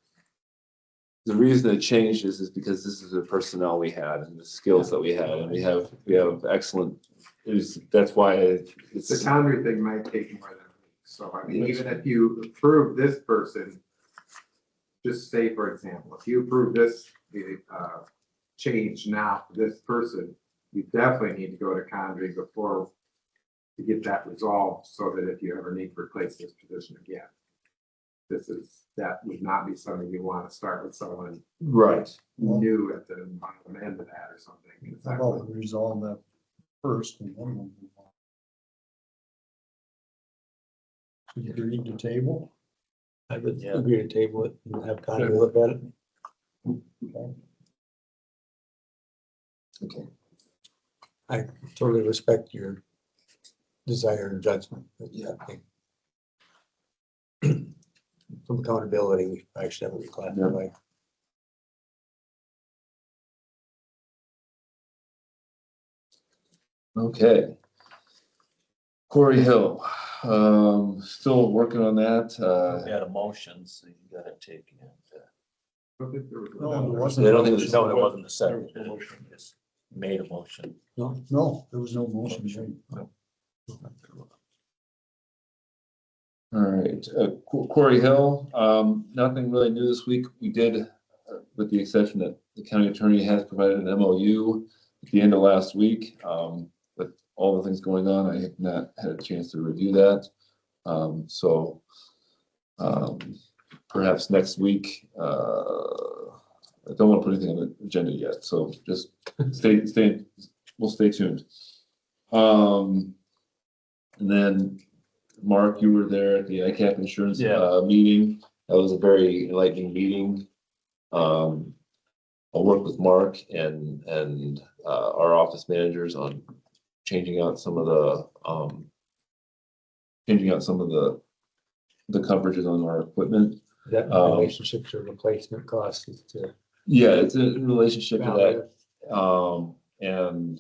the reason it changed is because this is the personnel we had and the skills that we had, and we have excellent, that's why The it's, Condrey thing might take more than a week, so I mean, even if you approve this person, just say, for example, if you approve this, change now for this person, you definitely need to go to Condrey before to get that resolved, so that if you ever need to replace this position again. That would not be something you want to start with someone right. new at the bottom end of that or something. 'Cause How that about would- we resolve that first and then we'll move on. We agreed to table? I would agree to table it and have Connie look at it. Okay. I totally respect your desire and judgment, but yeah, I think from accountability, we probably should have it reclassified. Okay. Corey Hill, still working on that. Got a motion, so you gotta take it. I don't think there was- No, there wasn't. I don't think it was- No, there wasn't a second. There was no motion. Just made a motion. No, there was no motion made. All right, Corey Hill, nothing really new this week. We did, with the exception that the county attorney has provided an MOU at the end of last week. But all the things going on, I have not had a chance to review that. So perhaps next week, I don't want to put anything on the agenda yet, so just we'll stay tuned. And then Mark, you were there at the ICAP insurance meeting. That was a very enlightening meeting. I'll work with Mark and our office managers on changing out some of the coverages on our equipment. That relationship to replacement cost is to. Yeah, it's a relationship to that.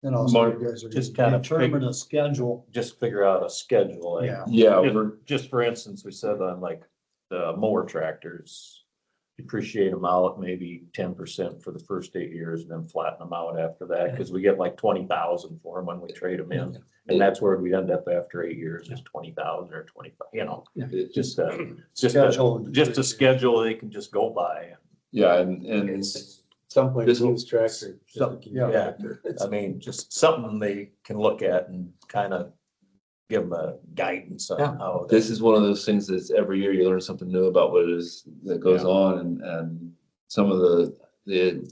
And also Mark, you guys are just gonna kind of determine a schedule. Just figure out a schedule. Like, Yeah. Yeah, just for instance, we said on like the mower tractors, depreciate them out maybe 10% for the first 8 years and then flatten them out after that, because we get like 20,000 for them when we trade them in. And that's where we end up after 8 years is 20,000 or 25, just a schedule they can just go by. yeah, and It's some point, This- Blue's tractor. Yeah. I mean, just something they can look at and kind of give them a guidance on how. this is one of those things that's every year you learn something new about what it is that goes on, and some of the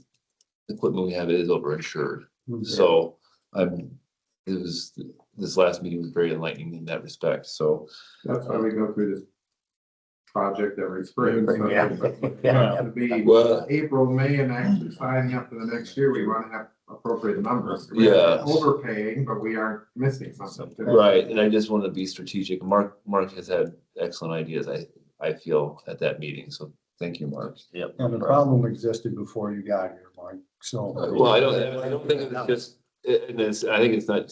equipment we have is overinsured. So this last meeting was very enlightening in that respect, so. That's why we go through this project every spring. So Yeah. it's to be Well- April, May, and actually signing up for the next year, we want to have appropriate numbers. Yeah. We're overpaying, but we aren't missing something. too. Right, and I just wanted to be strategic. Mark has had excellent ideas, I feel, at that meeting, so thank you, Mark. Yep. And the problem existed before you got here, Mike, so. Well, I don't think it's just, I think it's not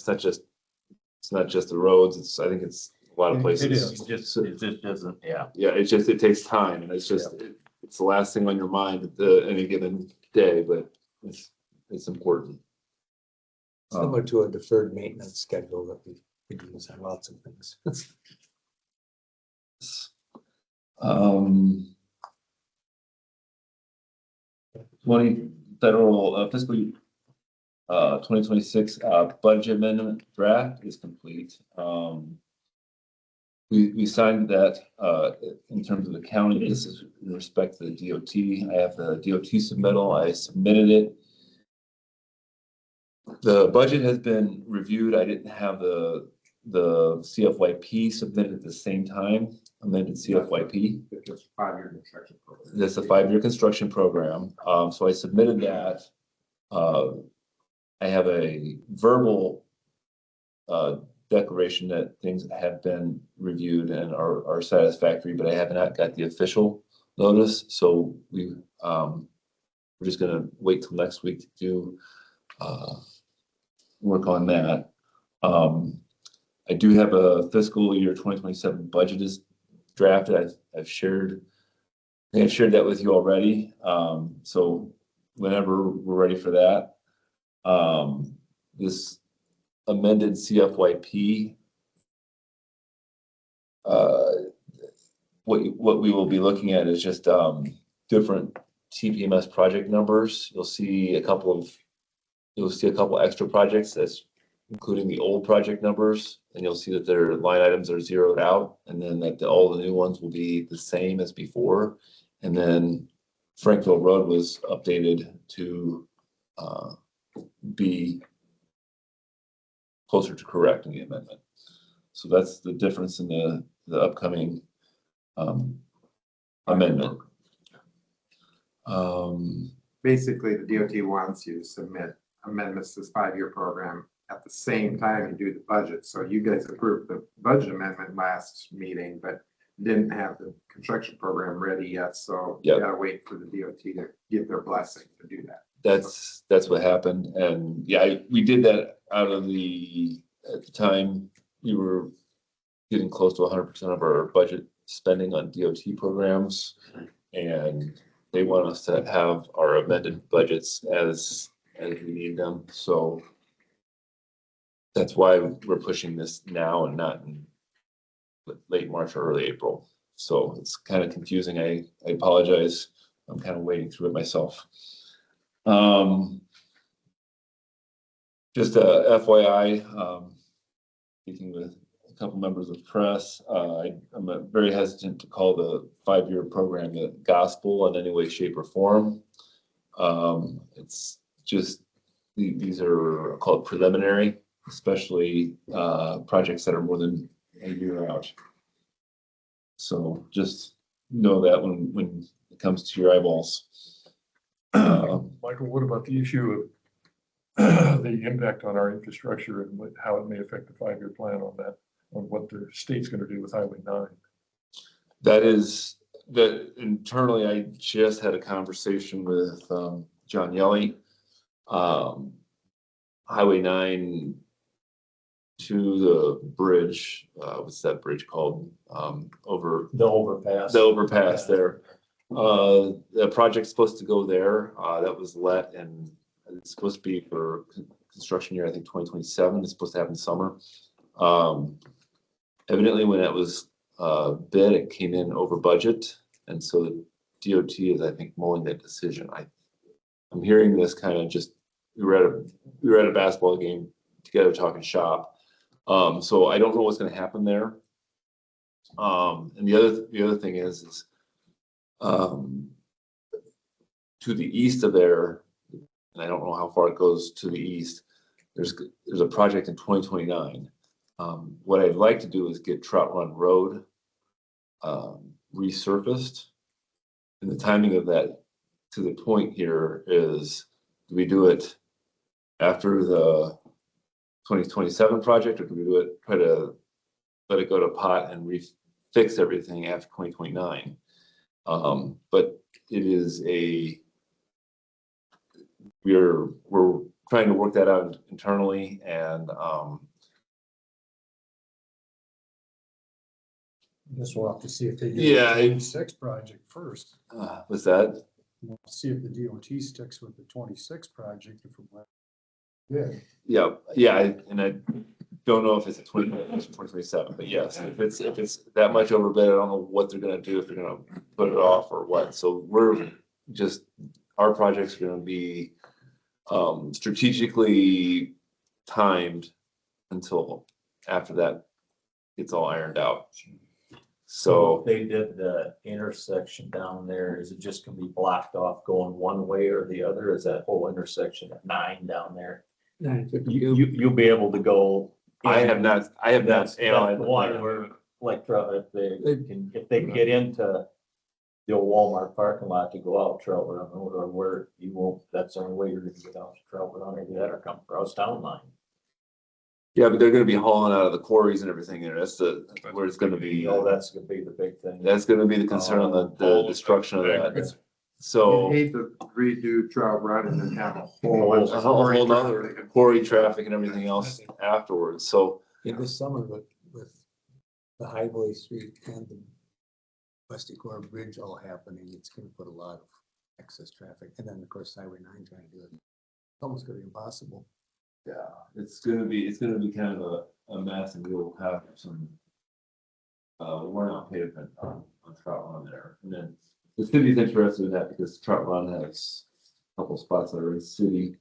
just the roads, I think it's a lot of places. It is. It just doesn't, Yeah, it takes time, and it's just, it's the last thing on your mind at any given day, but it's important. Similar to a deferred maintenance schedule that we could use on lots of things. 20 federal fiscal 2026 budget amendment draft is complete. We signed that in terms of the county. This is in respect to the DOT. I have the DOT submittal. I submitted it. The budget has been reviewed. I didn't have the CFYP submitted at the same time, amended CFYP. It's just 5-year construction program. That's a 5-year construction program. So I submitted that. I have a verbal declaration that things have been reviewed and are satisfactory, but I have not got the official notice. So we're just gonna wait till next week to do work on that. I do have a fiscal year 2027 budget is drafted. I've shared that with you already. So whenever we're ready for that, this amended CFYP, what we will be looking at is just different TPMS project numbers. You'll see a couple extra projects that's including the old project numbers, and you'll see that their line items are zeroed out, and then that all the new ones will be the same as before. And then Frankville Road was updated to be closer to correcting the amendment. So that's the difference in the upcoming amendment. Basically, the DOT wants you to submit amendments to this 5-year program at the same time you do the budget. So you guys approved the budget amendment last meeting, but didn't have the construction program ready yet. So you gotta wait for the DOT to give their blessing to do that. That's what happened. And yeah, we did that out of at the time we were getting close to 100% of our budget spending on DOT programs. And they want us to have our amended budgets as we need them. So that's why we're pushing this now and not in late March or early April. So it's kind of confusing. I apologize. I'm kind of wading through it myself. Just a FYI, speaking with a couple members of press, I'm very hesitant to call the 5-year program the gospel in any way, shape, or form. It's just, these are called preliminary, especially projects that are more than a year out. So just know that when it comes to your eyeballs. Michael, what about the issue of the impact on our infrastructure and how it may affect the 5-year plan on that, on what the state's gonna do with Highway 9? That internally, I just had a conversation with John Yelly. Highway 9 to the bridge, what's that bridge called? Over The overpass. the overpass there. The project's supposed to go there. That was let, and it's supposed to be for construction year, I think 2027. It's supposed to happen summer. Evidently, when it was bid, it came in over budget, and so the DOT is, I think, mulling that decision. I'm hearing this kind of just, we were at a basketball game together talking shop. So I don't know what's going to happen there. And the other thing is to the east of there, and I don't know how far it goes to the east. There's a project in 2029. What I'd like to do is get Trout Run Road resurfaced, and the timing of that to the point here is, do we do it after the 2027 project, or do we try to let it go to pot and fix everything after 2029? But it is we're trying to work that out internally, and Guess we'll have to see if they Yeah, get the 26 project first. What's that? We'll see if the DOT sticks with the 26 project if we're good. Yeah, and I don't know if it's a 2027, but yes, if it's that much overbid, I don't know what they're gonna do, if they're gonna put it off or what. So we're just, our projects are gonna be strategically timed until after that gets all ironed out. So if they did the intersection down there, is it just gonna be blocked off going one way or the other? Is that whole intersection at 9 down there? You'll be able to go. I have not That's analyzed. one where, like, if they get into the old Walmart parking lot to go out Troutwood on the road, or where you won't, that's the only way you're gonna get out to Troutwood on it, that or come across town line. Yeah, but they're gonna be hauling out of the quarries and everything there. That's where it's gonna be. Oh, that's gonna be the big thing. That's gonna be the concern on the destruction of that. So. You'd hate to redo Trout Run and then have a whole bunch A of whole quarry nother traffic. quarry traffic and everything else afterwards, so. Yeah, this summer with the Highway Street and the West Decorah Bridge all happening, it's gonna put a lot of excess traffic. And then, of course, Highway 9 trying to do it. It's almost gonna be impossible. Yeah, it's gonna be kind of a mess, and we'll have some worn out pavement on Trout Run there. And then the city's interested in that because Trout Run has a couple spots that are in city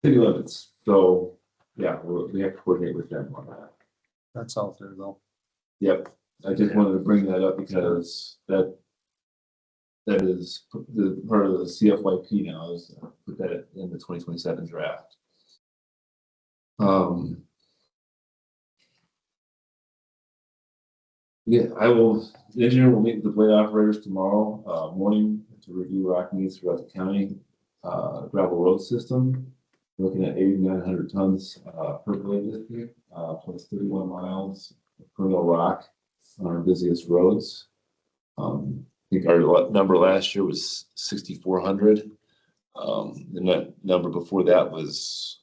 limits, so, yeah, we have to coordinate with them on that. That's out there though. Yep, I just wanted to bring that up because that is the part of the CFYP now, is put that in the 2027 draft. Yeah, the engineer will meet with the blade operators tomorrow morning to review rock needs throughout the county gravel road system. Looking at 8,900 tons per blade district, plus 31 miles of permeable rock on our busiest roads. I think our number last year was 6,400. The net number before that was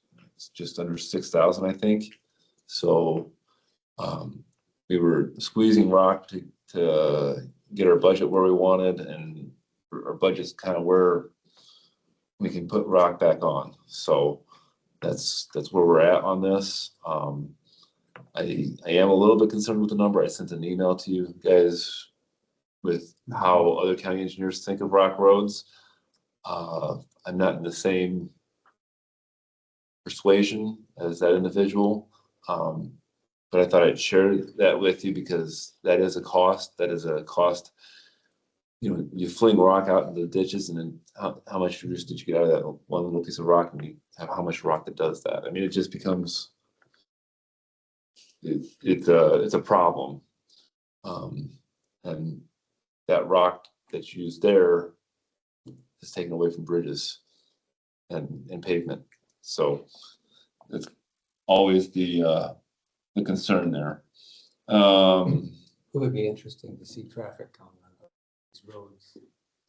just under 6,000, I think. So we were squeezing rock to get our budget where we wanted, and our budget's kind of where we can put rock back on. So that's where we're at on this. I am a little bit concerned with the number. I sent an email to you guys with how other county engineers think of rock roads. I'm not in the same persuasion as that individual. But I thought I'd share that with you because that is a cost. You know, you fling rock out into the ditches, and then how much use did you get out of that one little piece of rock, and you have how much rock that does that? I mean, it just becomes it's a problem. And that rock that's used there is taken away from bridges and pavement. So it's always the concern there. It would be interesting to see traffic count on these roads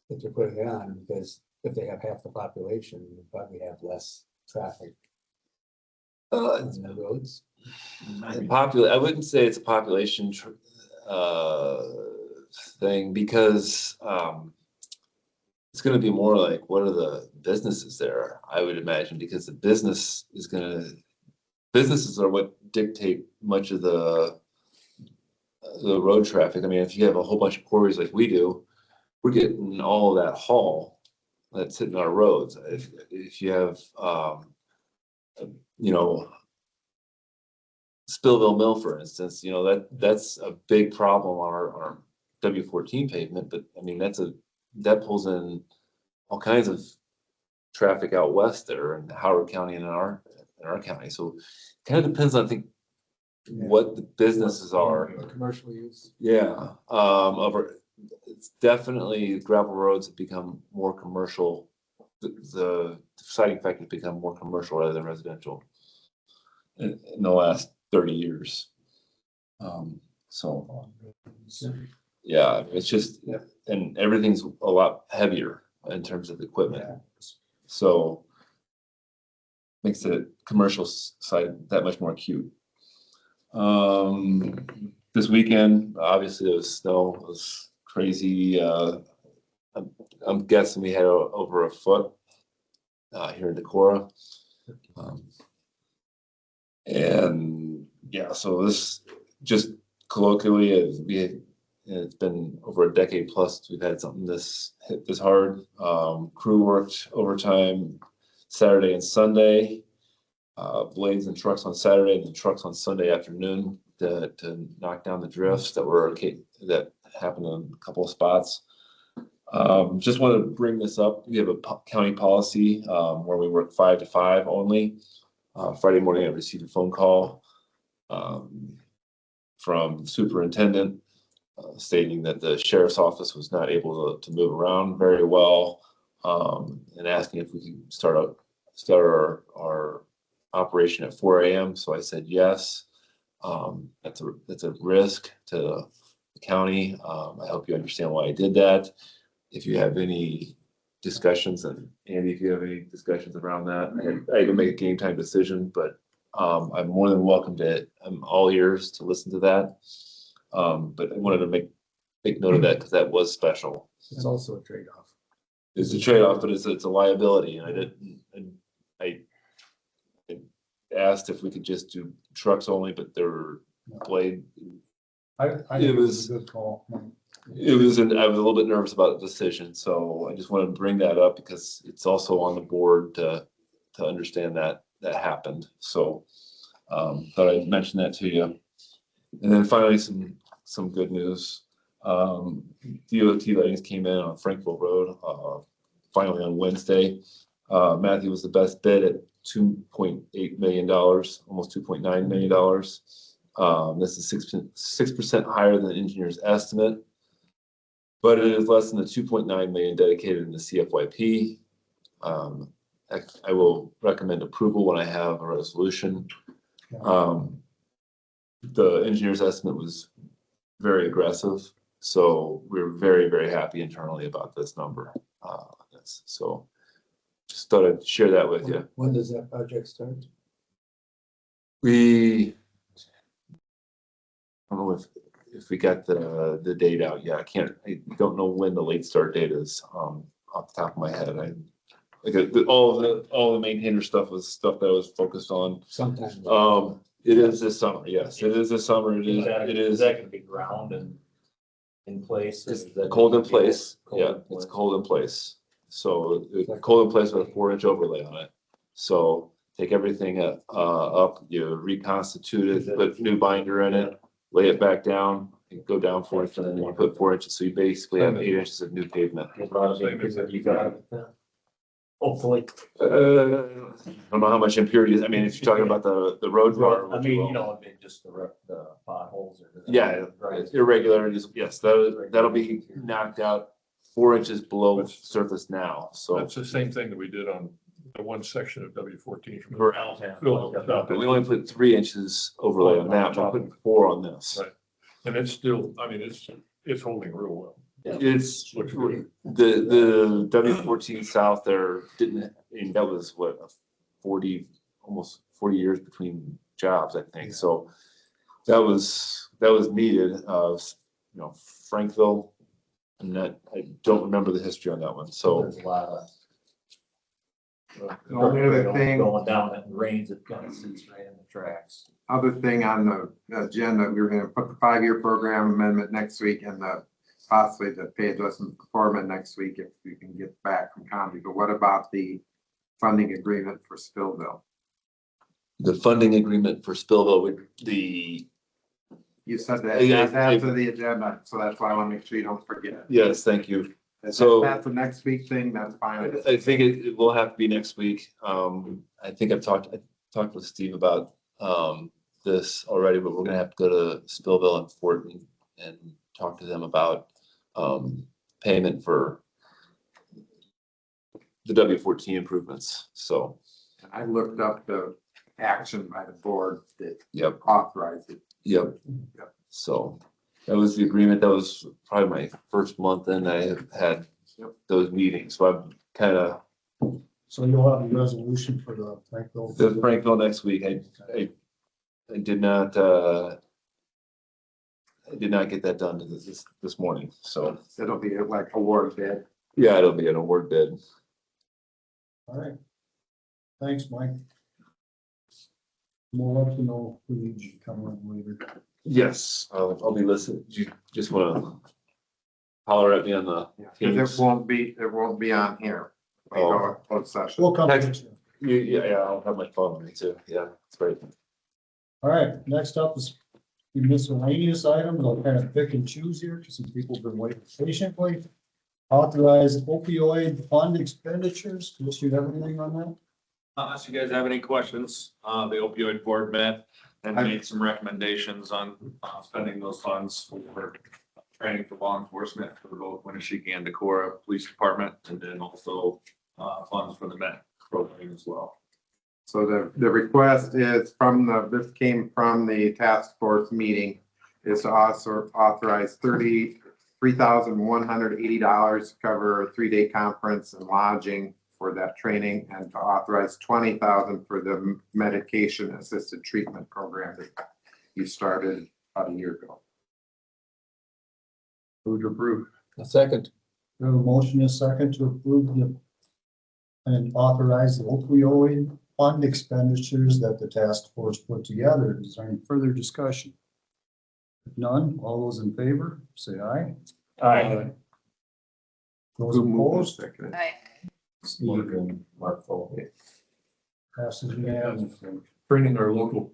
that they're putting on, because if they have half the population, you probably have less traffic on the roads. I wouldn't say it's a population thing, because it's going to be more like, what are the businesses there? I would imagine, because the businesses are what dictate much of the road traffic. I mean, if you have a whole bunch of quarries like we do, we're getting all of that haul that's hitting our roads. If you have, you know, Spillville Mill, for instance, you know, that's a big problem on our W14 pavement. But I mean, that pulls in all kinds of traffic out west there in Howard County and in our county. So it kind of depends on, I think, what the businesses are. Commercial use. Yeah, it's definitely gravel roads have become more commercial. The deciding factor has become more commercial rather than residential in the last 30 years. So yeah, it's just, and everything's a lot heavier in terms of equipment. So makes the commercial side that much more acute. this weekend, obviously there was snow, it was crazy. I'm guessing we had over a foot here in Decorah. And yeah, so this just colloquially, it's been over a decade plus we've had something hit this hard. Crew worked overtime Saturday and Sunday. Blades and trucks on Saturday and then trucks on Sunday afternoon to knock down the drifts that happened in a couple of spots. Just want to bring this up. We have a county policy where we work 5 to 5 only. Friday morning, I received a phone call from superintendent stating that the sheriff's office was not able to move around very well, and asking if we could start our operation at 4 a.m. So I said yes. That's a risk to the county. I hope you understand why I did that. If you have any discussions, and Andy, if you have any discussions around that, I can make a game time decision, but I'm more than welcome to. I'm all ears to listen to that. But I wanted to make note of that because that was special. It's also a trade-off. It's a trade-off, but it's a liability, and I asked if we could just do trucks only, but they were blade. I think it was a good call. I was a little bit nervous about the decision, so I just wanted to bring that up because it's also on the board to understand that happened. So thought I'd mention that to you. And then finally, some good news. DOT lettings came in on Frankville Road finally on Wednesday. Matthew was the best bid at $2.8 million, almost $2.9 million. This is 6% higher than the engineer's estimate, but it is less than the 2.9 million dedicated in the CFYP. I will recommend approval when I have a resolution. The engineer's estimate was very aggressive, so we're very, very happy internally about this number. So just thought I'd share that with you. When does that project start? I don't know if we got the date out yet. I don't know when the late start date is off the top of my head. All the maintainer stuff was stuff that I was focused on. Sometime. It is this summer. Yes, it is this summer. It is. Is that gonna be ground and in place? It's cold in place. Yeah, it's cold in place. So cold in place with a 4-inch overlay on it. So take everything up, you reconstitute it, put new binder in it, lay it back down, and go down 4 inches, and then you put 4 inches. So you basically have 8 inches of new pavement. You got it. Hopefully. I don't know how much impurities. I mean, if you're talking about the road bar. I mean, you know, just the potholes or. Yeah, irregularities. Yes, that'll be knocked out 4 inches below surface now. So That's the same thing that we did on the one section of W14. from Correct. Spillville. but we only put 3 inches overlay on that. We're putting 4 on this. Right. And it's still, I mean, it's holding real well. It's Looks good. the W14 South there that was what, 40, almost 40 years between jobs, I think. So that was needed. Frankville, I don't remember the history on that one. So There's a lot of. The only other thing, Going down, it rains, it kind of sits right in the tracks. other thing on the agenda, we were gonna put the 5-year program amendment next week and possibly the pay adjustment for Foreman next week if we can get back from Condi. But what about the funding agreement for Spillville? the funding agreement for Spillville, You said that Yeah, that's after the agenda, so that's why I want to make sure you don't forget. yes, thank you. If So- that's the next week thing, that's fine. I think it will have to be next week. I think I talked with Steve about this already, but we're gonna have to go to Spillville and Fort and talk to them about payment for the W14 improvements. So, I looked up the action by the board that yep, authorized it. yep. Yep. So that was the agreement. That was probably my first month and I have had those meetings. So I'm kind of So you'll have a resolution for the Frankville. the Frankville next week. I did not I did not get that done this morning, so, It'll be like award bid. yeah, it'll be an award bid. All right. Thanks, Mike. We'll let you know if we need you to come in later. Yes, I'll be listening. You just wanna holler at me on the Cause Teams? it won't be on here. We go to closed session. We'll come. Text. Yeah, I'll have my phone with me too. Yeah, that's great. All right, next up is the miscellaneous items. I'll kind of pick and choose here because some people have been waiting patiently. Authorized opioid fund expenditures. Chris, you have anything on that? Unless you guys have any questions, the opioid board met and made some recommendations on spending those funds for training for law enforcement for both Winneshiek and Decorah Police Department, and then also funds for the Met program as well. So the request is this came from the task force meeting, is to also authorize $33,180 to cover a 3-day conference and lodging for that training, and to authorize $20,000 for the medication assisted treatment program that you started about a year ago. Move to approve. A second. We have a motion and a second to approve and authorize the opioid fund expenditures that the task force put together. Is there any further discussion? If none, all those in favor, say aye. Aye. Those Who moved opposed, this second? Steve and Mark Foley. passes unanimously. Training our local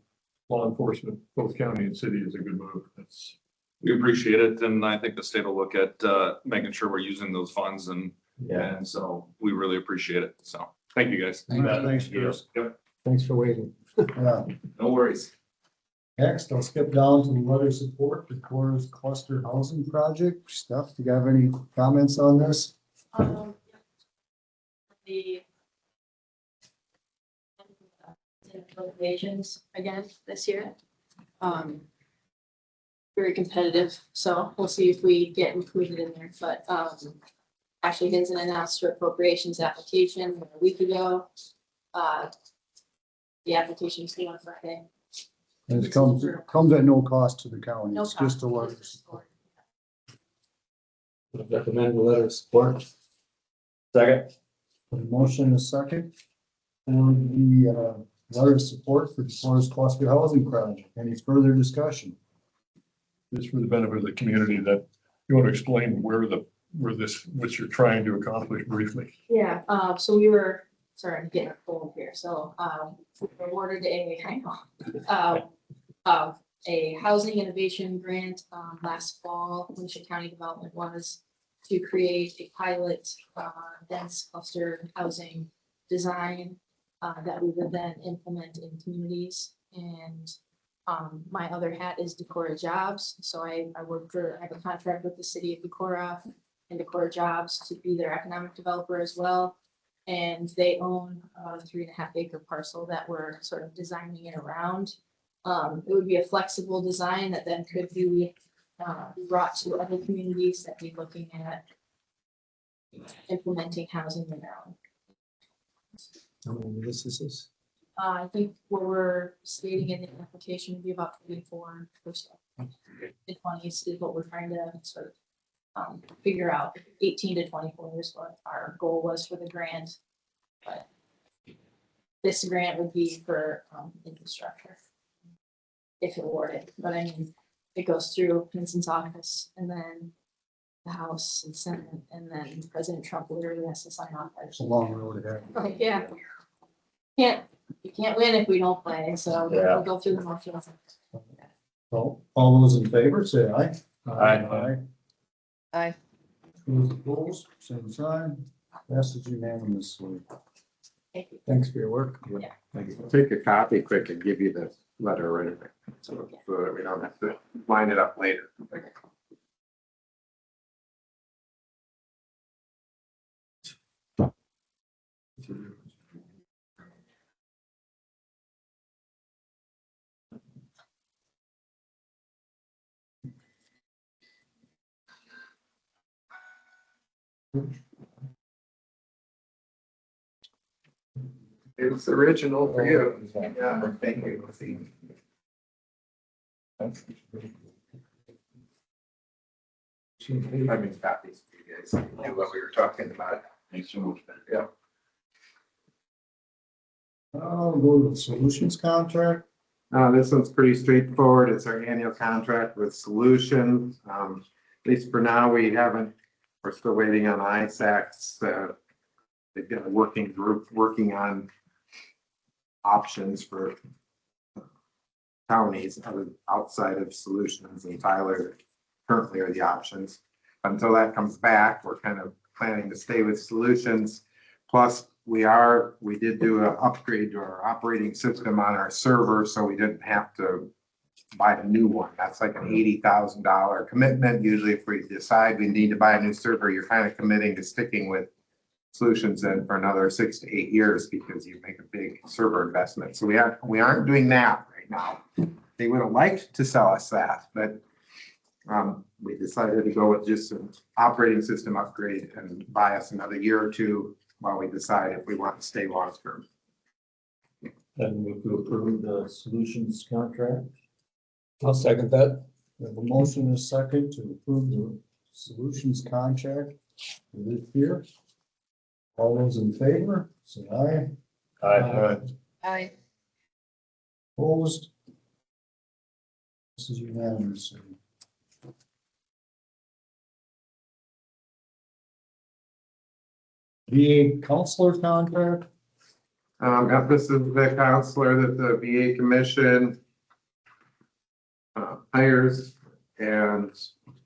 law enforcement, both county and city, is a good move. That's, We appreciate it, and I think the state will look at making sure we're using those funds, and so we really appreciate it. So, thank you guys. Thanks, Chris. Yep, Thanks for waiting. Yeah. no worries. Next, I'll skip down to the letter of support for Decorah's cluster housing project. Steph, do you have any comments on this? The appropriations again this year. Very competitive, so we'll see if we get included in there, but Ashley Hinson announced her appropriations application a week ago. The application's due on Friday. And it comes at no cost to the county. No It's just a cost. letter of support. Recommend the letter of support. Second. A motion and a second. And the letter of support for Decorah's cluster housing project. Any further discussion? just for the benefit of the community, that you want to explain where what you're trying to accomplish briefly. Yeah, so we were, sorry, I'm getting a cold here, so, we were awarded a housing innovation grant, last fall, Winneshiek County Development was to create a pilot, dense cluster housing design, that we would then implement in communities. And my other hat is Decorah Jobs, so I have a contract with the city of Decorah and Decorah Jobs to be their economic developer as well. And they own a 3.5 acre parcel that we're sort of designing it around. It would be a flexible design that then could be brought to other communities that be looking at implementing housing in their own. How many businesses? I think what we're stating in the application would be about 24 or so. Mid-20s is what we're trying to sort of figure out. 18 to 24 is what our goal was for the grant. But this grant would be for infrastructure if awarded. But I mean, it goes through Hinson's office and then the House and Senate, and then President Trump literally has to sign off. It's a long road ahead. Like, yeah. You can't win if we don't play, so we'll go through the motions. Well, all those in favor, say aye. Aye. Aye. Those opposed, same sign. Passes unanimously. Thank you. Thanks for your work. I'll take a copy quick and give you the letter right away, so that we don't have to line it up later. It's original for you. Yeah, thank you. I mean, copies for you guys, so you knew what we were talking about. Thanks so much. Yeah. Go to the solutions contract. This one's pretty straightforward. It's our annual contract with Solutions. At least for now, we're still waiting on ISACs. They've got a working group working on options for counties outside of Solutions, and Tyler currently are the options. Until that comes back, we're kind of planning to stay with Solutions. Plus, we did do an upgrade to our operating system on our server, so we didn't have to buy a new one. That's like an $80,000 commitment. Usually if we decide we need to buy a new server, you're kind of committing to sticking with Solutions then for another 6 to 8 years because you make a big server investment. So we aren't doing that right now. They would have liked to sell us that, but we decided to go with just an operating system upgrade and buy us another year or two while we decide if we want to stay long term. And we could approve the solutions contract. I'll second that. We have a motion and a second to approve the solutions contract for this year. All those in favor, say aye. I, Opposed? This is unanimous. VA counselor contract. This is the counselor that the VA commission hires, and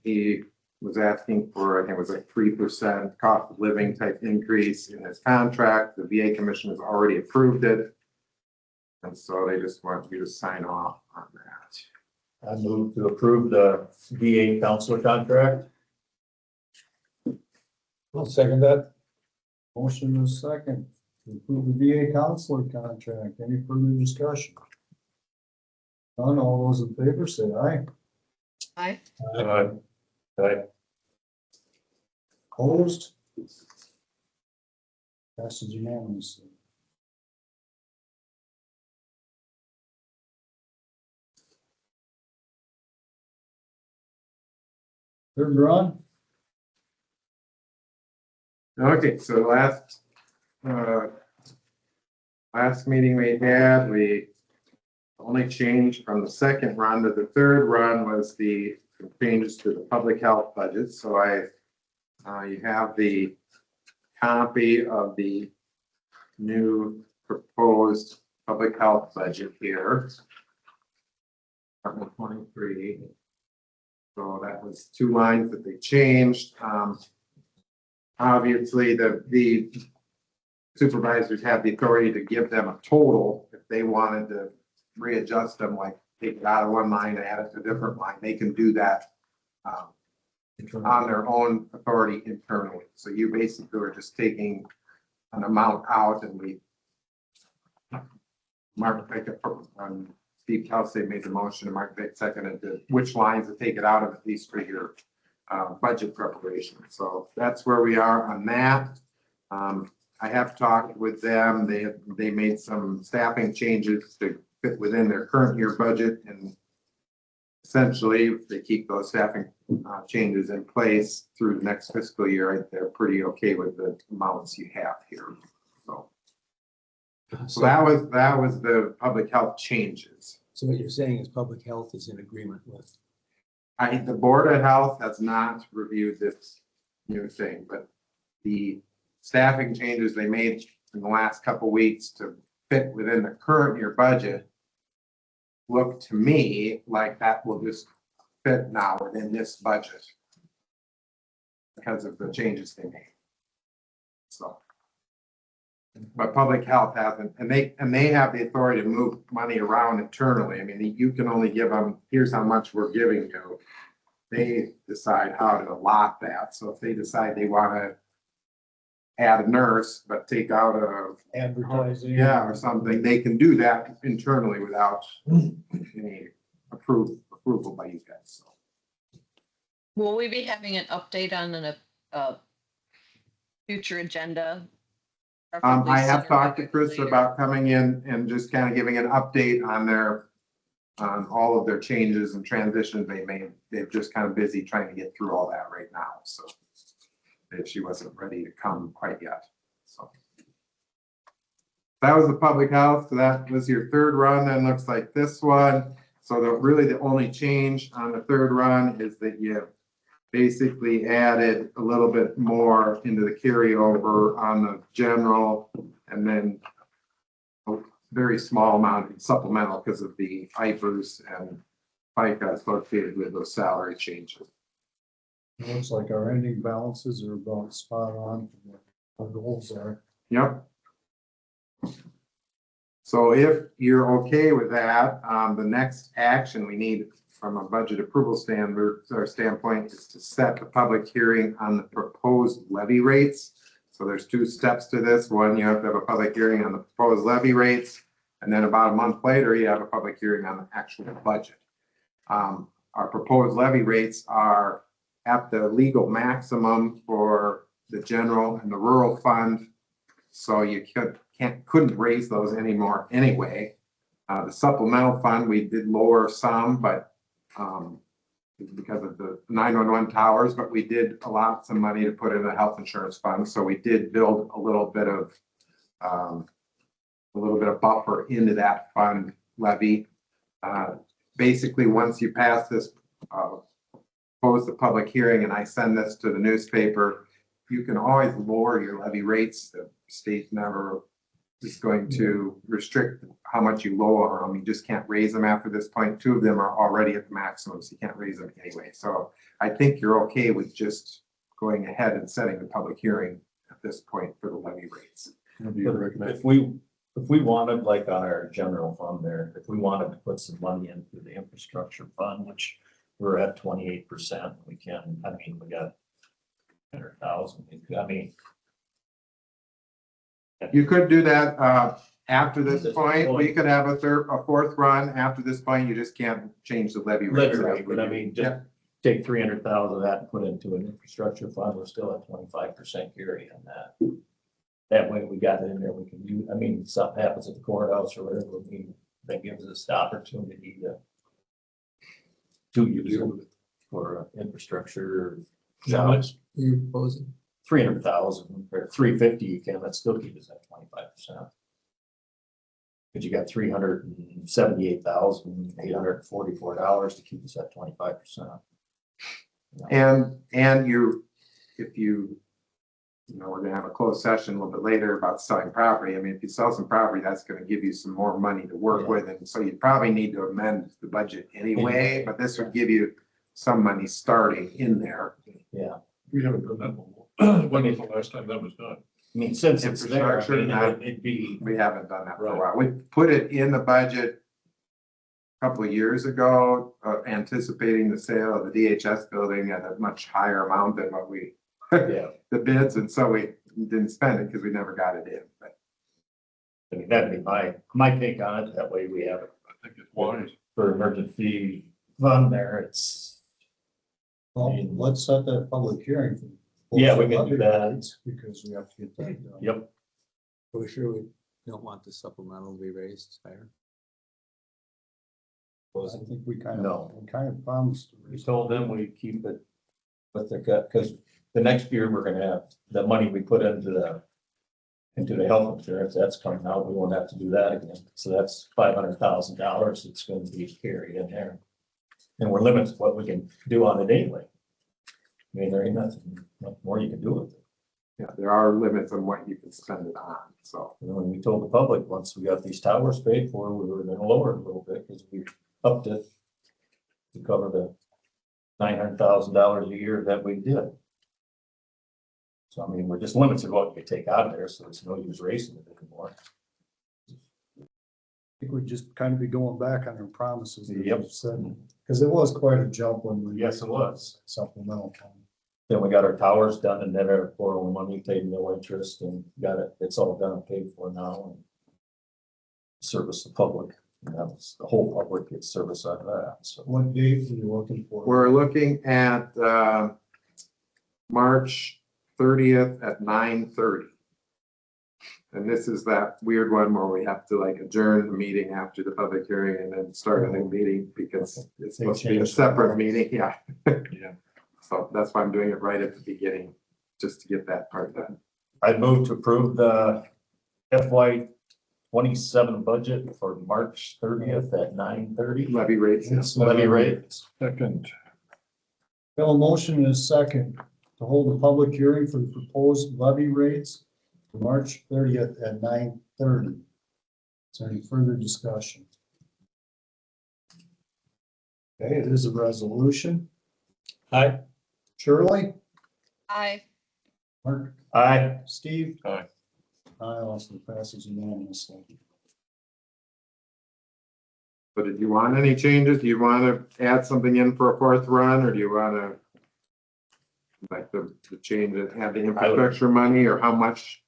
he was asking for, I think it was like 3% cost of living type increase in his contract. The VA commission has already approved it. And so they just want you to sign off on that. I move to approve the VA counselor contract. I'll second that. Motion and a second to approve the VA counselor contract. Any further discussion? None, all those in favor say aye. I, Opposed? Passes unanimously. Third run? Okay, so last meeting we had, we only changed from the second run to the third run was the changes to the public health budget. So you have the copy of the new proposed public health budget here. Department 23. So that was 2 lines that they changed. Obviously, the supervisors have the authority to give them a total. If they wanted to readjust them, like take it out of one line and add it to a different line, they can do that on their own authority internally. So you basically are just taking an amount out, and Mark Vick and Steve Kelsey made the motion, and Mark Vick seconded which lines to take it out of, at least for your budget preparation. So that's where we are on that. I have talked with them. They made some staffing changes to fit within their current year budget, and essentially, if they keep those staffing changes in place through the next fiscal year, they're pretty okay with the amounts you have here. So that was the public health changes. So what you're saying is public health is in agreement with. The Board of Health has not reviewed this new thing, but the staffing changes they made in the last couple of weeks to fit within the current year budget look to me like that will just fit now within this budget because of the changes they made. So, but public health hasn't, and they have the authority to move money around internally. I mean, you can only give them, here's how much we're giving you. They decide how to allot that. So if they decide they want to add a nurse, but take out a Advertising. yeah, or something, they can do that internally without any approval by you guys. So. will we be having an update on a future agenda? I have talked to Chris about coming in and just kind of giving an update on their on all of their changes and transitions they made. They're just kind of busy trying to get through all that right now, so. She wasn't ready to come quite yet, so. That was the public health, so that was your third run, then looks like this one. So really the only change on the third run is that you basically added a little bit more into the carryover on the general, and then a very small amount in supplemental because of the IFRS and FICA associated with those salary changes. It looks like our ending balances are about spot on for what our goals are. Yep. So if you're okay with that, the next action we need from a budget approval standpoint is to set the public hearing on the proposed levy rates. So there's two steps to this. One, you have to have a public hearing on the proposed levy rates. And then about a month later, you have a public hearing on the actual budget. Our proposed levy rates are at the legal maximum for the general and the rural fund. So you couldn't raise those anymore anyway. The supplemental fund, we did lower some, but because of the 911 towers, but we did allot some money to put in the health insurance fund. So we did build a little bit of buffer into that fund levy. Basically, once you pass this, close the public hearing, and I send this to the newspaper, you can always lower your levy rates. The state never is going to restrict how much you lower them. You just can't raise them after this point. Two of them are already at the maximum, so you can't raise them anyway. So I think you're okay with just going ahead and setting the public hearing at this point for the levy rates. If we wanted, like on our general fund there, if we wanted to put some money into the infrastructure fund, which we're at 28%, we can, I mean, we got 100,000, I mean. You could do that after this point. We could have a fourth run after this point. You just can't change the levy rates. But I mean, just take 300,000 of that and put it into an infrastructure fund, we're still at 25% carry on that. That way we got it in there, we can use, I mean, something happens at the courthouse or whatever, that gives us the opportunity to use it for infrastructure. How much are you proposing? 300,000 or 350, you can, that still keep us at 25%. But you got $378,844 to keep us at 25%. And if you we're gonna have a closed session a little bit later about selling property. I mean, if you sell some property, that's gonna give you some more money to work with. And so you probably need to amend the budget anyway, but this would give you some money starting in there. Yeah. We haven't done that before. When was the last time that was done? I mean, since it's there, I mean, Infrastructure, it'd be, We haven't done that for a Right. while. We put it in the budget a couple of years ago, anticipating the sale of the DHS building at a much higher amount than what we, yeah, the bids, and so we didn't spend it because we never got it in. But I mean, that'd be my take on it. That way we have it I think it's wise. for emergency fund there. It's, Well, let's set that public hearing. for- Yeah, we can do that. Because we have to get that done. yep. Are we sure we don't want the supplemental to be raised higher? I think we kind No. of promised. to We raise- told them we keep it with the cut, because the next year we're gonna have the money we put into the health insurance, that's coming out. We won't have to do that again. So that's $500,000. It's going to be carried in there. And we're limited to what we can do on it anyway. I mean, there ain't nothing more you can do with it. yeah, there are limits on what you can spend it on, so. You know, when we told the public, once we got these towers paid for, we were gonna lower it a little bit, because we upped it to cover the $900,000 a year that we did. So I mean, we're just limited to what we can take out of there, so it's no use raising it anymore. I think we'd just kind of be going back on our promises. that Yep. we've said, because it was quite a jump when we. Yes, it was. Supplemental fund. Then we got our towers done, and then our 401 paid no interest, and got it, it's all done and paid for now, and service the public, and that was, the whole public gets service out of that, so. What date are you looking for? We're looking at March 30th at 9:30. And this is that weird one where we have to like adjourn the meeting after the public hearing and then start a new meeting because it's supposed to be a separate meeting, yeah. Yeah. So that's why I'm doing it right at the beginning, just to get that part done. I'd move to approve the FY 27 budget for March 30th at 9:30. Levy rates. It's Levy rates. Second. We have a motion and a second to hold a public hearing for the proposed levy rates for March 30th at 9:30. Is there any further discussion? Okay, it is a resolution. Aye. Shirley? Aye. Mark? Aye. Steve? Aye. Aye, also passes unanimously. But if you want any changes, do you want to add something in for a fourth run, or do you want to like the change that have the infrastructure money, or how much?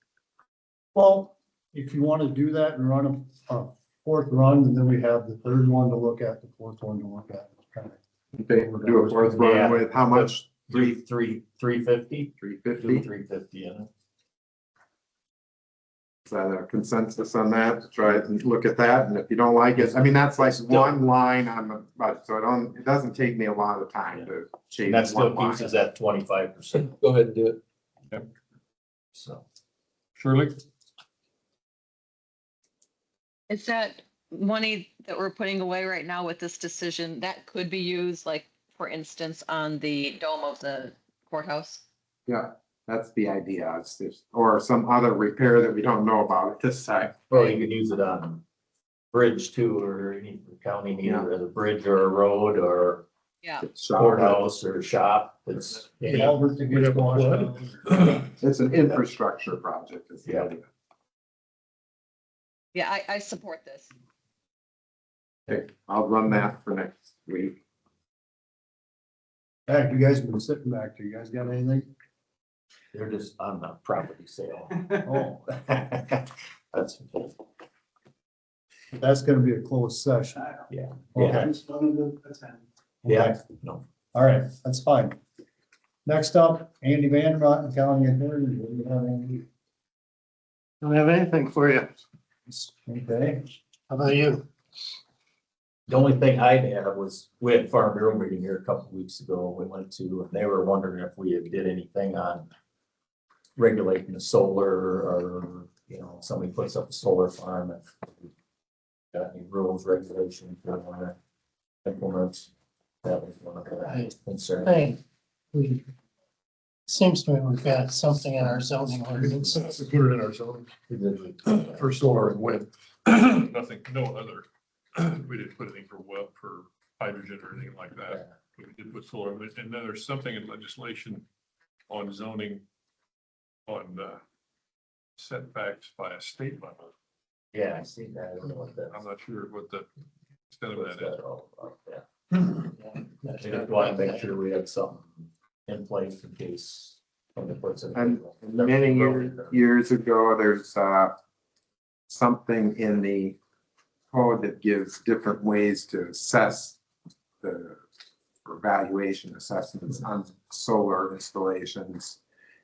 Well, if you want to do that and run a fourth run, and then we have the third one to look at, the fourth one to look at. Kind of. Do a fourth run with how much? 350. 350? 350 in it. Is that a consensus on that, to try and look at that, and if you don't like it, I mean, that's like one line on the budget, so it doesn't take me a lot of time to change. And that still one keeps line. us at 25%. Go ahead and do it. So. Shirley? Is that money that we're putting away right now with this decision, that could be used, like, for instance, on the dome of the courthouse? Yeah, that's the idea, it's just, or some other repair that we don't know about at this time. Well, you could use it on bridge too, or any county need Yeah. a bridge or a road or Yeah. courthouse or shop. It's any, Albert to get it washed out. It's an infrastructure project, is the Yeah. idea. Yeah, I support this. Okay, I'll run that for next week. Hey, you guys been sitting back there, you guys got anything? they're just on the property sale. Oh, That's, that's gonna be a closed session. yeah. Okay. Yeah, no. All right, that's fine. Next up, Andy Van Rotten, County Attorney. Do you have any? Don't have anything for you. Okay, How about you? The only thing I had was, we had Farm Bureau meeting here a couple of weeks ago, we went to, and they were wondering if we had did anything on regulating the solar, or, you know, somebody puts up a solar farm, if we got any rules, regulations, we want to implement. That was one of the concerns. Hey, seems to me we've got something in our zoning ordinance. We put it in our zoning We did. for solar and wind. Nothing, no other. We didn't put anything for web, for hydrogen or anything like that. But we did put solar, and then there's something in legislation on zoning on setbacks by a state level. Yeah, I see that, I don't know what that. I'm not sure what the extent of What's that is. that all about? Yeah. We just want to make sure we have something in place in case somebody puts it. And many years ago, there's something in the code that gives different ways to assess the valuation assessments on solar installations.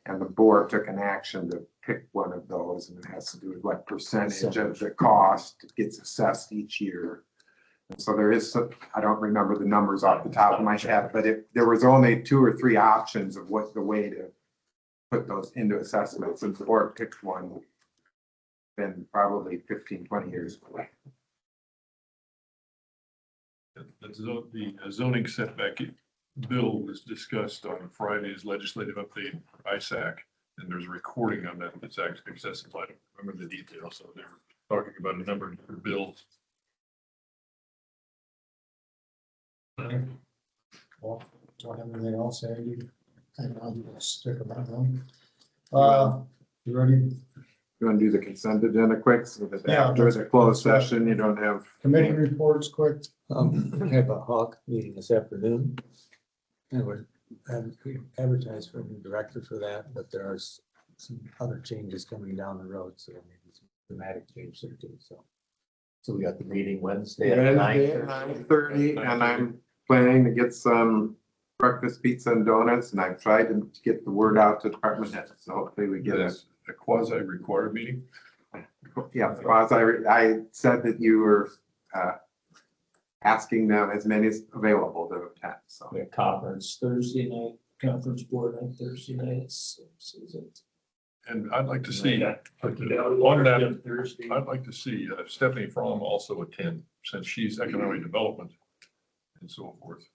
And the board took an action to pick one of those, and it has to do with what percentage of the cost gets assessed each year. And so there is some, I don't remember the numbers off the top of my head, but there was only 2 or 3 options of what the way to put those into assessments, and the board picked one. Been probably 15, 20 years away. The zoning setback bill was discussed on Friday's legislative update for ISAC, and there's a recording on that that's actually accessible. I don't remember the details, so they were talking about a number of different bills. well, don't have anything else, Andy? I'll just stick around them. You ready? You want to do the consent agenda quick, so that Yeah. after the closed session, you don't have. Committee reports quick. I have a Hawk meeting this afternoon. And we're advertised for a new director for that, but there are some other changes coming down the road, so maybe some dramatic change there too, so. So we got the meeting Wednesday at Wednesday at 9:30, and I'm planning to get some breakfast pizza and donuts, and I've tried to get the word out to department heads, so hopefully we get it. It's a quasi required meeting. Yeah, because I said that you were, asking them as many as available to attend, so. We have conference Thursday night, conference board night Thursday night. And I'd like to see, on On that, Thursday. I'd like to see Stephanie Fromm also attend, since she's economic development and so forth.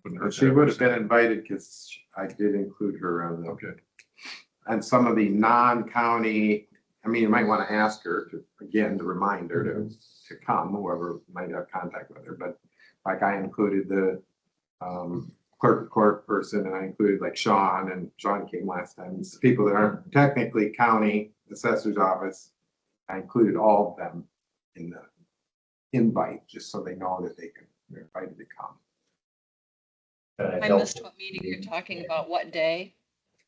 Wouldn't hurt to She have would her have been invited because I did include her on the, Okay, and some of the non-county, I mean, you might want to ask her to, again, to remind her to come, whoever might have contact with her, but like I included the clerk of court person, and I included like Sean, and Sean came last time. It's people that aren't technically county assessor's office. I included all of them in the invite, just so they know that they're invited to come. I missed what meeting you're talking about, what day?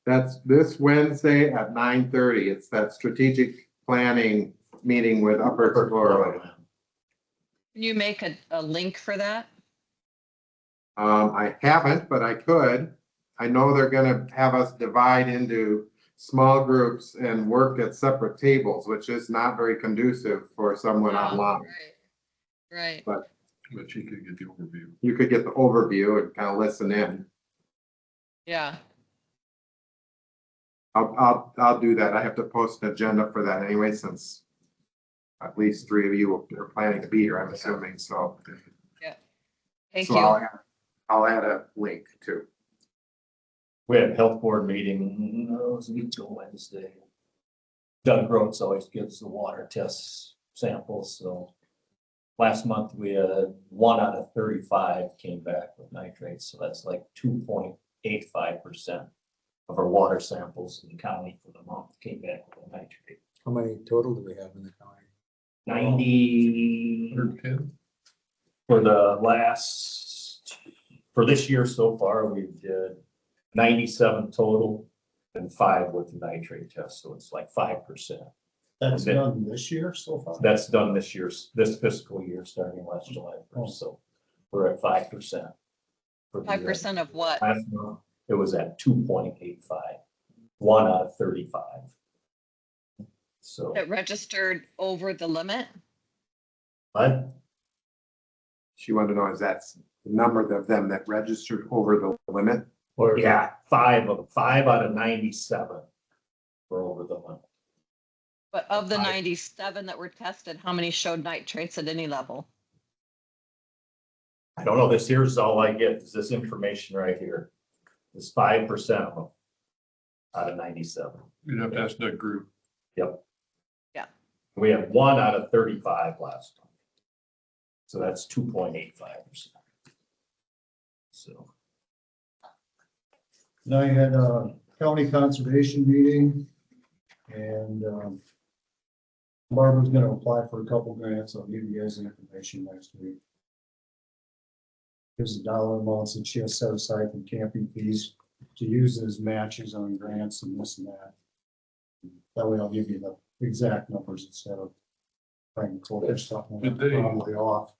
That's this Wednesday at 9:30. It's that strategic planning meeting with Upper Florida. Can you make a link for that? I haven't, but I could. I know they're gonna have us divide into small groups and work at separate tables, which is not very conducive for someone Oh, online. Right. but she could get the overview. You could get the overview and kind of listen in. Yeah. I'll do that. I have to post an agenda for that anyway, since at least 3 of you are planning to be here, I'm assuming, so. Thank So you. I'll add a link too. We had a health board meeting, it was a week till Wednesday. Doug Groats always gives the water test samples, so. Last month, we had 1 out of 35 came back with nitrates, so that's like 2.85% of our water samples in the county for the month came back with a nitrate. How many total do we have in the county? 90 110? for the last, for this year so far, we did 97 total and 5 with the nitrate test, so it's like 5%. That's done this year so far? That's done this fiscal year, starting last July 1st, so we're at 5%. 5% of what? Last month, it was at 2.85, 1 out of 35. So, That registered over the limit? but She wanted to know, is that the number of them that registered over the limit? yeah, 5 out of 97 were over the limit. But of the 97 that were tested, how many showed nitrates at any level? I don't know, this here's all I get, is this information right here. It's 5% of them out of 97. You'd have to ask Doug Group. Yep. Yeah. We had 1 out of 35 last time. So that's 2.85%. So. Now you had a county conservation meeting and Barbara's gonna apply for a couple grants. I'll give you guys the information next week. Here's the dollar amounts that she has set aside for camping fees to use as matches on grants and this and that. That way I'll give you the exact numbers instead of trying to quote this stuff. Did they- Probably off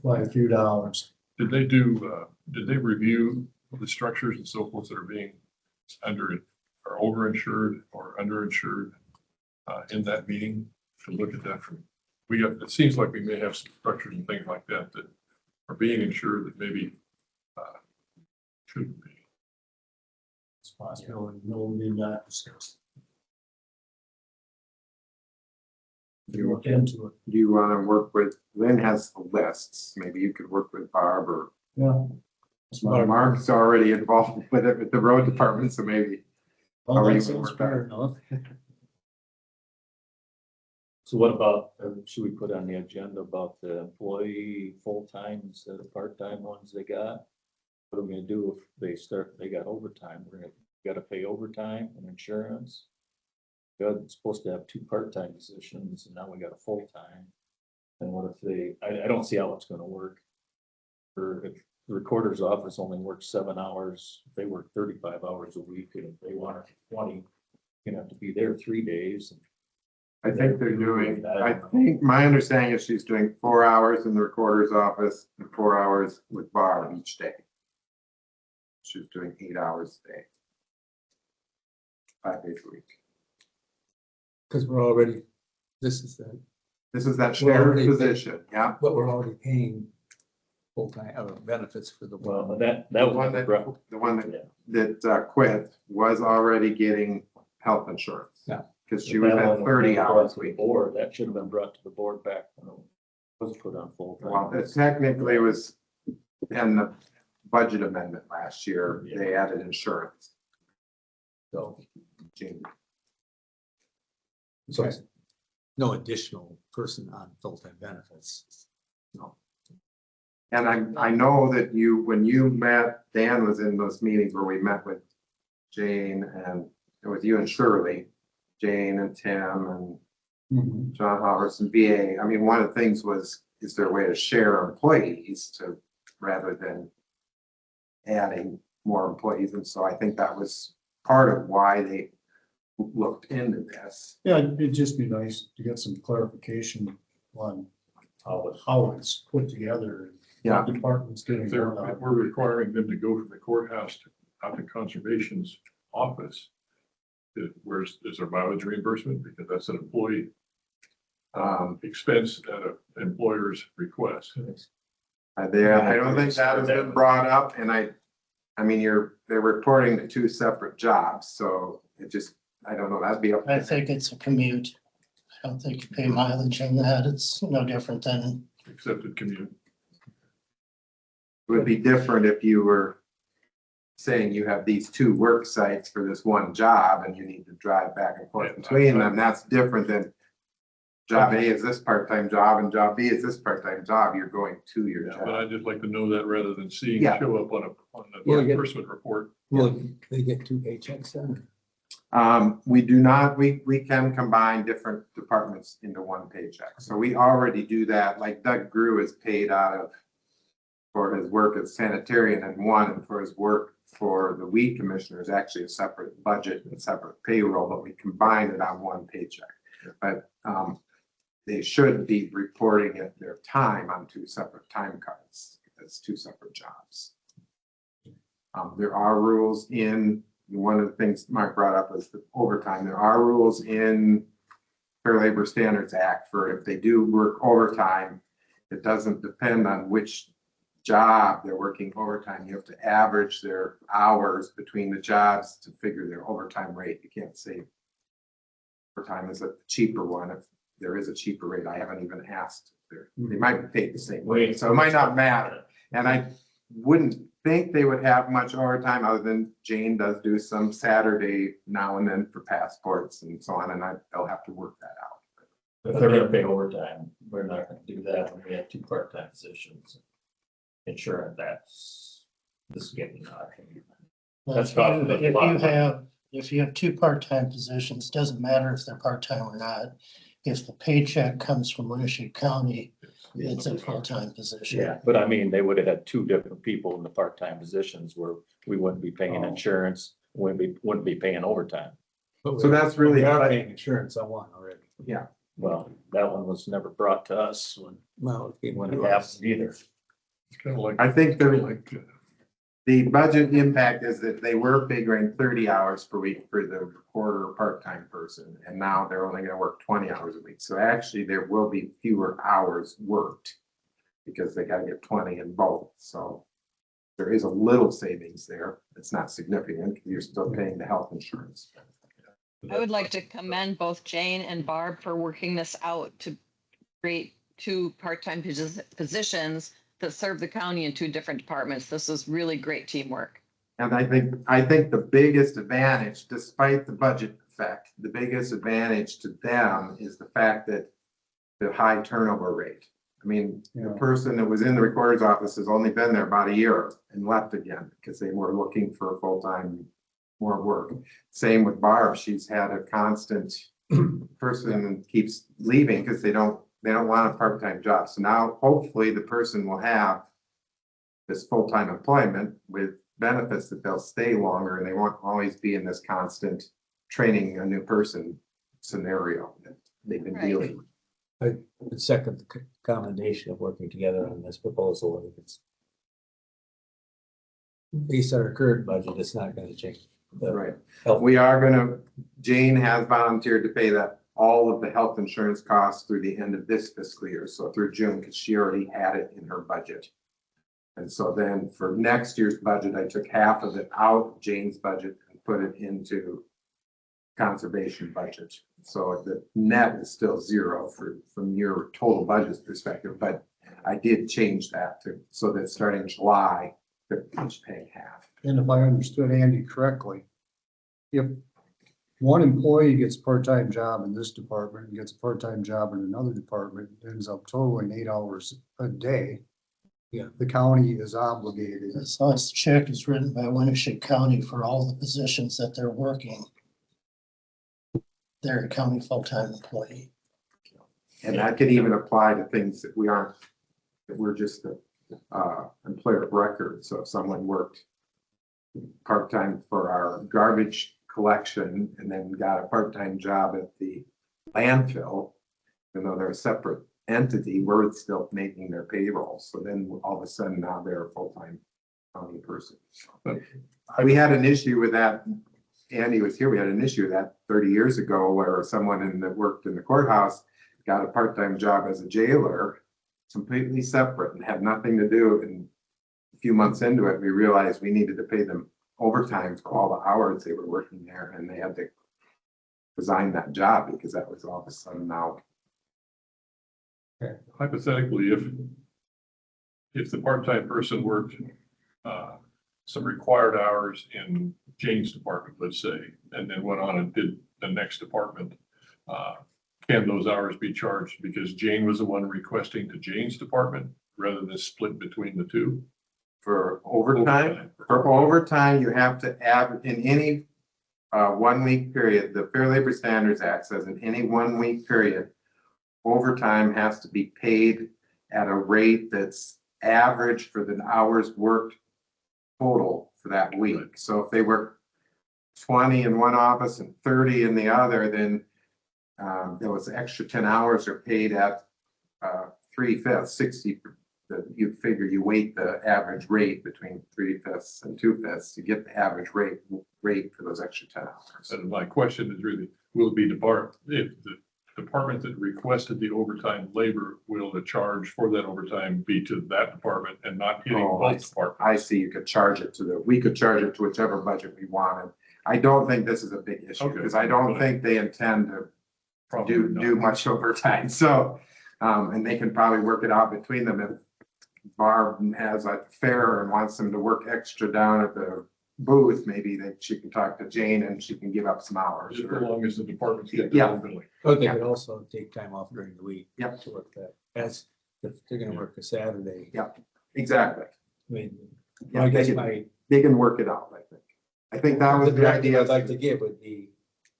by a few dollars. Did they review the structures and so forth that are being are overinsured or underinsured in that meeting? To look at that from, it seems like we may have some structures and things like that that are being insured that maybe shouldn't be. It's possible, no, we need not discuss. You look into it. Do you want to work with, Lynn has the lists, maybe you could work with Barb or Yeah. Mark's already involved with it with the road department, so maybe. Well, How are you that gonna sounds work fair that? enough. So what about, should we put on the agenda about the employee full-time instead of part-time ones they got? What are we gonna do if they got overtime? Gotta pay overtime and insurance. Good, supposed to have 2 part-time positions and now we got a full-time. And what if I don't see how it's gonna work. Or if the recorder's office only works 7 hours, if they work 35 hours a week, and if they want 20, you're gonna have to be there 3 days. I think they're doing, I think, my understanding is she's doing 4 hours in the recorder's office and 4 hours with Barb each day. She's doing 8 hours a day. 5 days a week. Because we're already This is the, This is that Well, shared they- position, yeah. what we're already paying full-time, benefits for the. Well, that The was one the that, the one that quit was already getting health insurance. Yeah. Cause she was at 30 hours a week. Board, that should have been brought to the board back when it was put on full Well, time. it technically was in the budget amendment last year, they added insurance. So, Gene. so it's no additional person on full-time benefits. No. And I know that you, when you met, Dan was in those meetings where we met with Jane and it was you and Shirley, Jane and Tim and John Horace and BA. I mean, one of the things was, is there a way to share employees to, rather than adding more employees? And so I think that was part of why they looked into this. Yeah, it'd just be nice to get some clarification on how it's put together. Yeah. Departments getting. If they're, if we're requiring them to go from the courthouse to out to conservation's office, where's, is there mileage reimbursement? Because that's an employee expense at an employer's request. I don't think that has been brought up and I mean, they're reporting to two separate jobs, so it just, I don't know, that'd be up. I think it's a commute. I don't think you pay mileage on that. It's no different than, Accepted commute. It would be different if you were saying you have these two work sites for this one job and you need to drive back and forth between them. That's different than job A is this part-time job and job B is this part-time job. You're going to your Yeah, but job. I'd just like to know that rather than seeing Yeah. it show up on Yeah. a reimbursement report. Well, they get two paychecks then? We do not, we can combine different departments into one paycheck. So we already do that. Like Doug Grew is paid out of for his work as sanitarian in one, and for his work for the weed commissioner is actually a separate budget and separate payroll, but we combine it on one paycheck. But they should be reporting at their time on two separate time cards. It's two separate jobs. There are rules in, one of the things Mark brought up was the overtime. There are rules in Fair Labor Standards Act for if they do work overtime, it doesn't depend on which job they're working overtime. You have to average their hours between the jobs to figure their overtime rate. You can't say overtime is a cheaper one. If there is a cheaper rate, I haven't even asked. They might be paid the same way, so it might not matter. And I wouldn't think they would have much overtime other than Jane does do some Saturday now and then for passports and so on, and they'll have to work that out. If they're gonna pay overtime, we're not gonna do that when we have two part-time positions. Insurance, this is getting out. That's costing us a lot. if you have two part-time positions, doesn't matter if they're part-time or not. If the paycheck comes from Winneshiek County, it's a full-time position. Yeah, but I mean, they would have had two different people in the part-time positions where we wouldn't be paying insurance, wouldn't be paying overtime. So that's really, We are paying insurance on one already. yeah. Well, that one was never brought to us Well, when it happened either. It's kind of like. I think like, the budget impact is that they were figuring 30 hours per week for the recorder part-time person, and now they're only gonna work 20 hours a week. So actually, there will be fewer hours worked because they gotta get 20 in both. So there is a little savings there. It's not significant because you're still paying the health insurance. I would like to commend both Jane and Barb for working this out to create two part-time positions that serve the county in two different departments. This is really great teamwork. And I think the biggest advantage, despite the budget effect, the biggest advantage to them is the fact that the high turnover rate. I mean, the person that was in the recorder's office has only been there about a year and left again because they were looking for a full-time more work. Same with Barb. She's had a constant person and keeps leaving because they don't want a part-time job. So now hopefully the person will have this full-time employment with benefits that they'll stay longer and they won't always be in this constant training a new person scenario that they've been Right. dealing with. I would second the combination of working together on this proposal. And if it's based on our current budget, it's not gonna change. the Right. health. We are Jane has volunteered to pay that all of the health insurance costs through the end of this fiscal year, so through June, because she already had it in her budget. And so then for next year's budget, I took half of it out of Jane's budget and put it into conservation budget. So the net is still zero from your total budget perspective, but I did change that so that starting July, they're each paying half. And if I understood Andy correctly, if one employee gets a part-time job in this department and gets a part-time job in another department, ends up totaling 8 hours a day. Yeah. The county is obligated. So this check is written by Winneshiek County for all the positions that they're working. They're a county full-time employee. And that could even apply to things that we're just the employer of record. So if someone worked part-time for our garbage collection and then got a part-time job at the landfill, even though they're a separate entity, we're still making their payroll. So then all of a sudden now they're a full-time county person. But we had an issue with that. Andy was here. We had an issue with that 30 years ago where someone that worked in the courthouse got a part-time job as a jailer, completely separate and had nothing to do. And a few months into it, we realized we needed to pay them overtime for all the hours they were working there, and they had to resign that job because that was all of a sudden now. Hypothetically, if the part-time person worked some required hours in Jane's department, let's say, and then went on and did the next department, can those hours be charged because Jane was the one requesting to Jane's department rather than split between the two? For overtime, you have to add in any 1 week period. The Fair Labor Standards Act says in any 1 week period, overtime has to be paid at a rate that's average for the hours worked total for that week. So if they work 20 in one office and 30 in the other, then those extra 10 hours are paid at 3/5, 60. You figure you weight the average rate between 3/5 and 2/5 to get the average rate for those extra 10 hours. And my question is really, will it be if the department that requested the overtime labor, will the charge for that overtime be to that department and not hitting both departments? I see. You could charge it we could charge it to whichever budget we wanted. I don't think this is a big issue because I don't think they intend to do much overtime. So, and they can probably work it out between them. If Barb has a fair and wants them to work extra down at the booth, maybe that she can talk to Jane and she can give up some hours. Just as long as the departments get Yeah. their own billing. But they could also take time off during the week. Yep. To work that. As if they're gonna work a Saturday. Exactly. I mean, Yeah, I guess my. they can work it out, I think. I think that was the directive idea. I'd like to give would be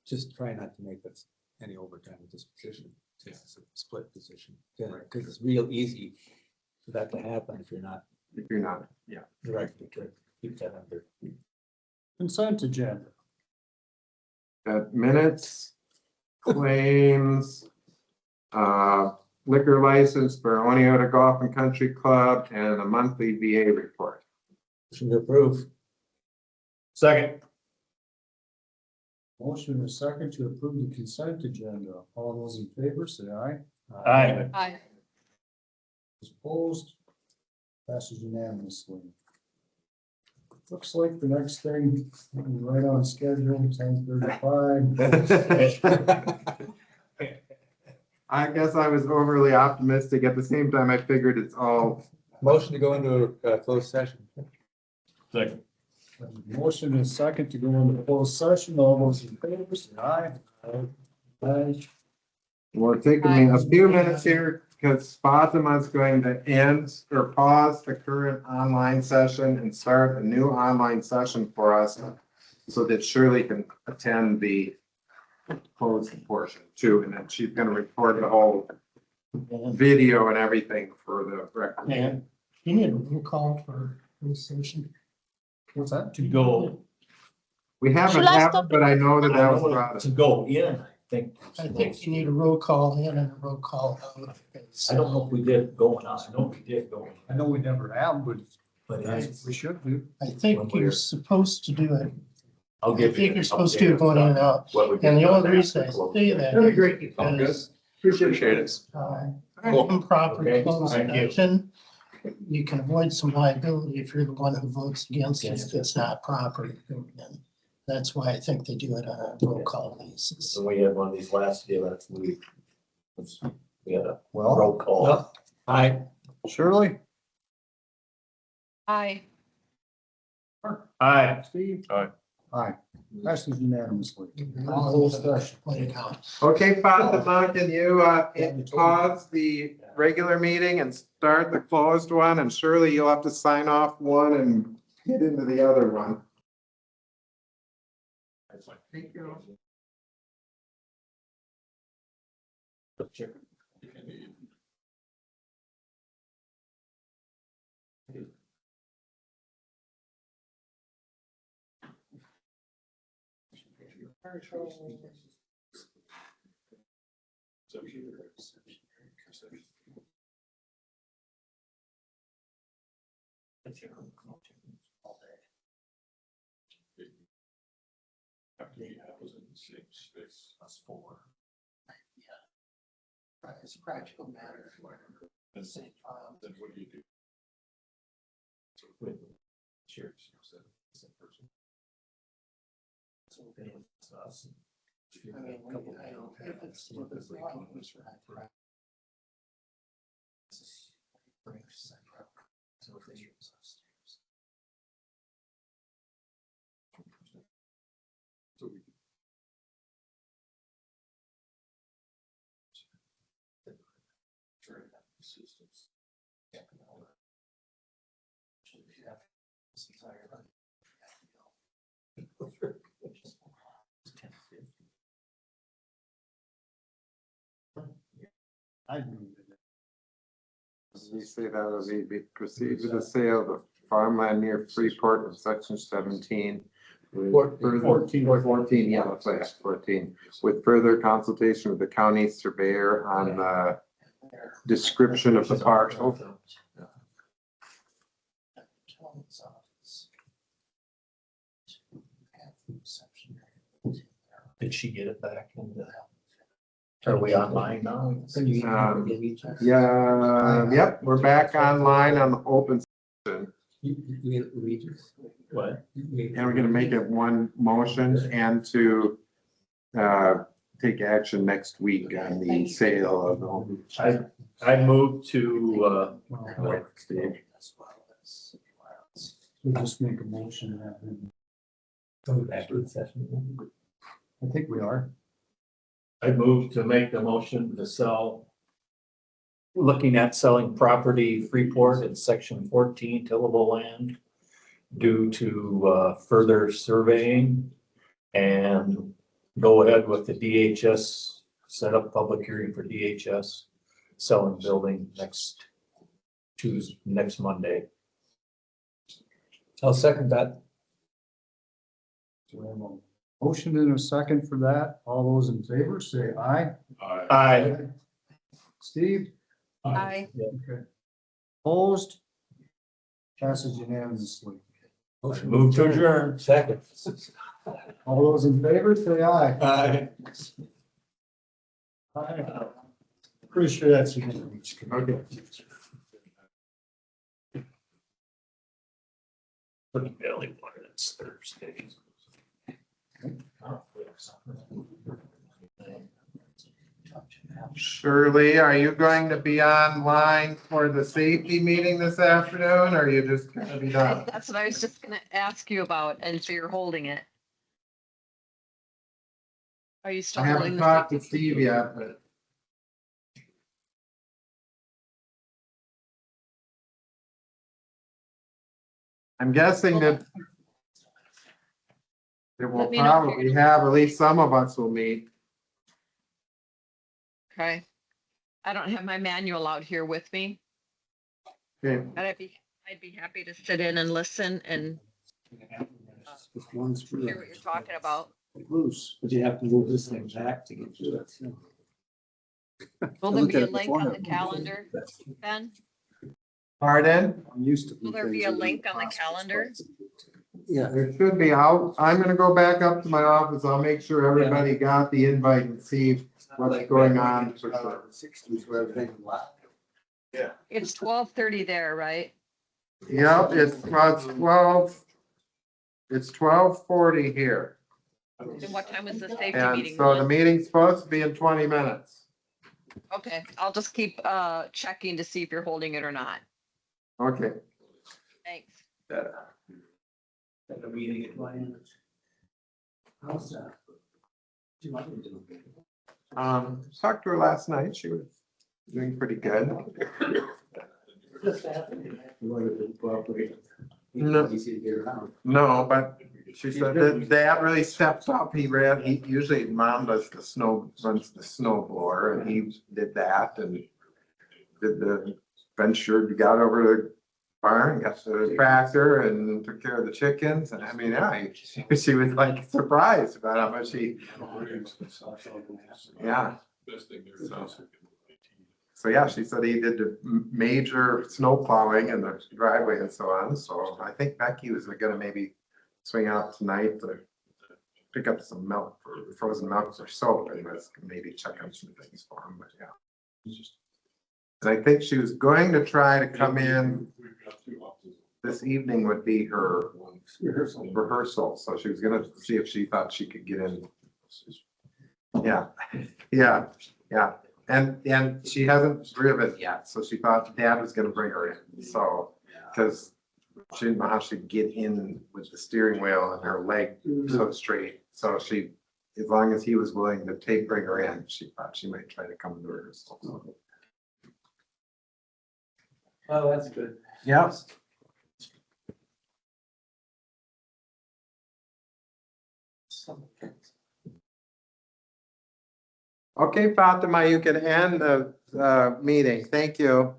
just try not to make us any overtime with this position. It's a split position. Because it's real easy for that to happen if you're not Yeah. directed to keep that under. Consent agenda. Got minutes, claims, liquor license for Oneota Golf and Country Club, and a monthly VA report. Motion to approve. Second. Motion is second to approve the consent agenda. All those in favor, say aye. Aye. Aye. Opposed? Passes unanimously. Looks like the next thing, right on schedule, 10:35. I guess I was overly optimistic. At the same time, I figured it's all. Motion to go into a closed session. Second. Motion is second to go into closed session. All those in favor, say aye. Aye. We're taking a few minutes here because Fatima's going to end or pause the current online session and start a new online session for us so that Shirley can attend the closed portion too. And then she's going to record the whole video and everything for the record. And you need a roll call for this session. What's that? To go. We haven't had it, but I know that that was brought To up. go in, I think. I think you need a roll call in and a roll call out. I don't know if we did going on. I know we did going. I know we never have, but But we should do. I think you're supposed to do it I'll I give you. think you're supposed to go in and out. And the only reason I say that That'd be great. is Appreciate it. improper Okay, closed thank you. session. You can avoid some liability if you're the one who votes against it if it's not proper. And that's why I think they do it on a roll call basis. So we had one of these last year, last week. We had a Well, roll call. Aye. Shirley? Aye. Aye. Steve? Aye. Aye. Passes unanimously. All discussion. Okay, Fatima, can you, pause the regular meeting and start the closed one? And surely you'll have to sign off one and get into the other one. Thank you. It's a practical matter. Then what do you do? Sure. I mean, I don't, if it's, if it's not, it's right. You say that will be proceed with the sale of the farmland near Freeport in section 17. With further- 14, yeah, that's right, 14. With further consultation with the county surveyor on the description of the parcel. Did she get it back into? Are we online now? Yeah, yep, we're back online on the open session. What? And we're gonna make it one motion and to take action next week on the sale of the home. I move to, Steve. We'll just make a motion that, Go back to the session. I think we are. I move to make the motion to sell. Looking at selling property Freeport in section 14 tillable land due to further surveying and go ahead with the DHS, set up public hearing for DHS selling building next Tuesday, next Monday. I'll second that. So we have a motion and a second for that. All those in favor say aye. Aye. Steve? Aye. Okay. Opposed? Passes unanimously. Move to adjourn. Second. All those in favor say aye. Aye. Aye. Pretty sure that's unanimous. Okay. Valley Water, that's Thursday. Shirley, are you going to be online for the safety meeting this afternoon, or are you just gonna be done? That's what I was just gonna ask you about, and so you're holding it. Are you still I holding haven't the? talked to Steve yet, but. I'm guessing that it will Let me know if you're probably gonna- have, at least some of us will meet. Okay. I don't have my manual out here with me, Okay, but I'd be happy to sit in and listen and Just one screw. hear what you're talking about. Loose, but you have to move this thing back to get to it. Will there be a link on the calendar, Ben? pardon? I'm used to. Will there be a link on the calendar? Yeah. There should be, I'm gonna go back up to my office, I'll make sure everybody got the invite and see what's going on. for sure. Sixties where everything was. It's 12:30 there, right? Yep, it's 12:40 here, And what time was the safety and meeting? so the One? meeting's supposed to be in 20 minutes. Okay, I'll just keep checking to see if you're holding it or not. Okay. Thanks. At the meeting at 20 minutes. How's that? Do you want me to do it? Talked to her last night, she was doing pretty good. Just happened. You wanted to cooperate. No. Easy to get around. No, but she said that Dad really steps up. He usually Mom does runs the snow blower, and he did that and did the venture, got over to the barn, got the tractor and took care of the chickens. And I mean, yeah, she was like surprised about how much yeah. So yeah, she said he did the major snow plowing in the driveway and so on. So I think Becky was gonna maybe swing out tonight to pick up some milk for frozen milk or soap and maybe check on some things for him, but yeah. And I think she was going to try to come in this evening would be her rehearsal. So she was gonna see if she thought she could get in. Yeah, yeah, yeah. And she hasn't driven yet, so she thought Dad was gonna bring her in, so, cause she didn't know how she'd get in with the steering wheel and her leg so straight, so she, as long as he was willing to bring her in, she thought she might try to come to rehearsal. Oh, that's good. Yep. Okay, Fatima, you can end the meeting. Thank you.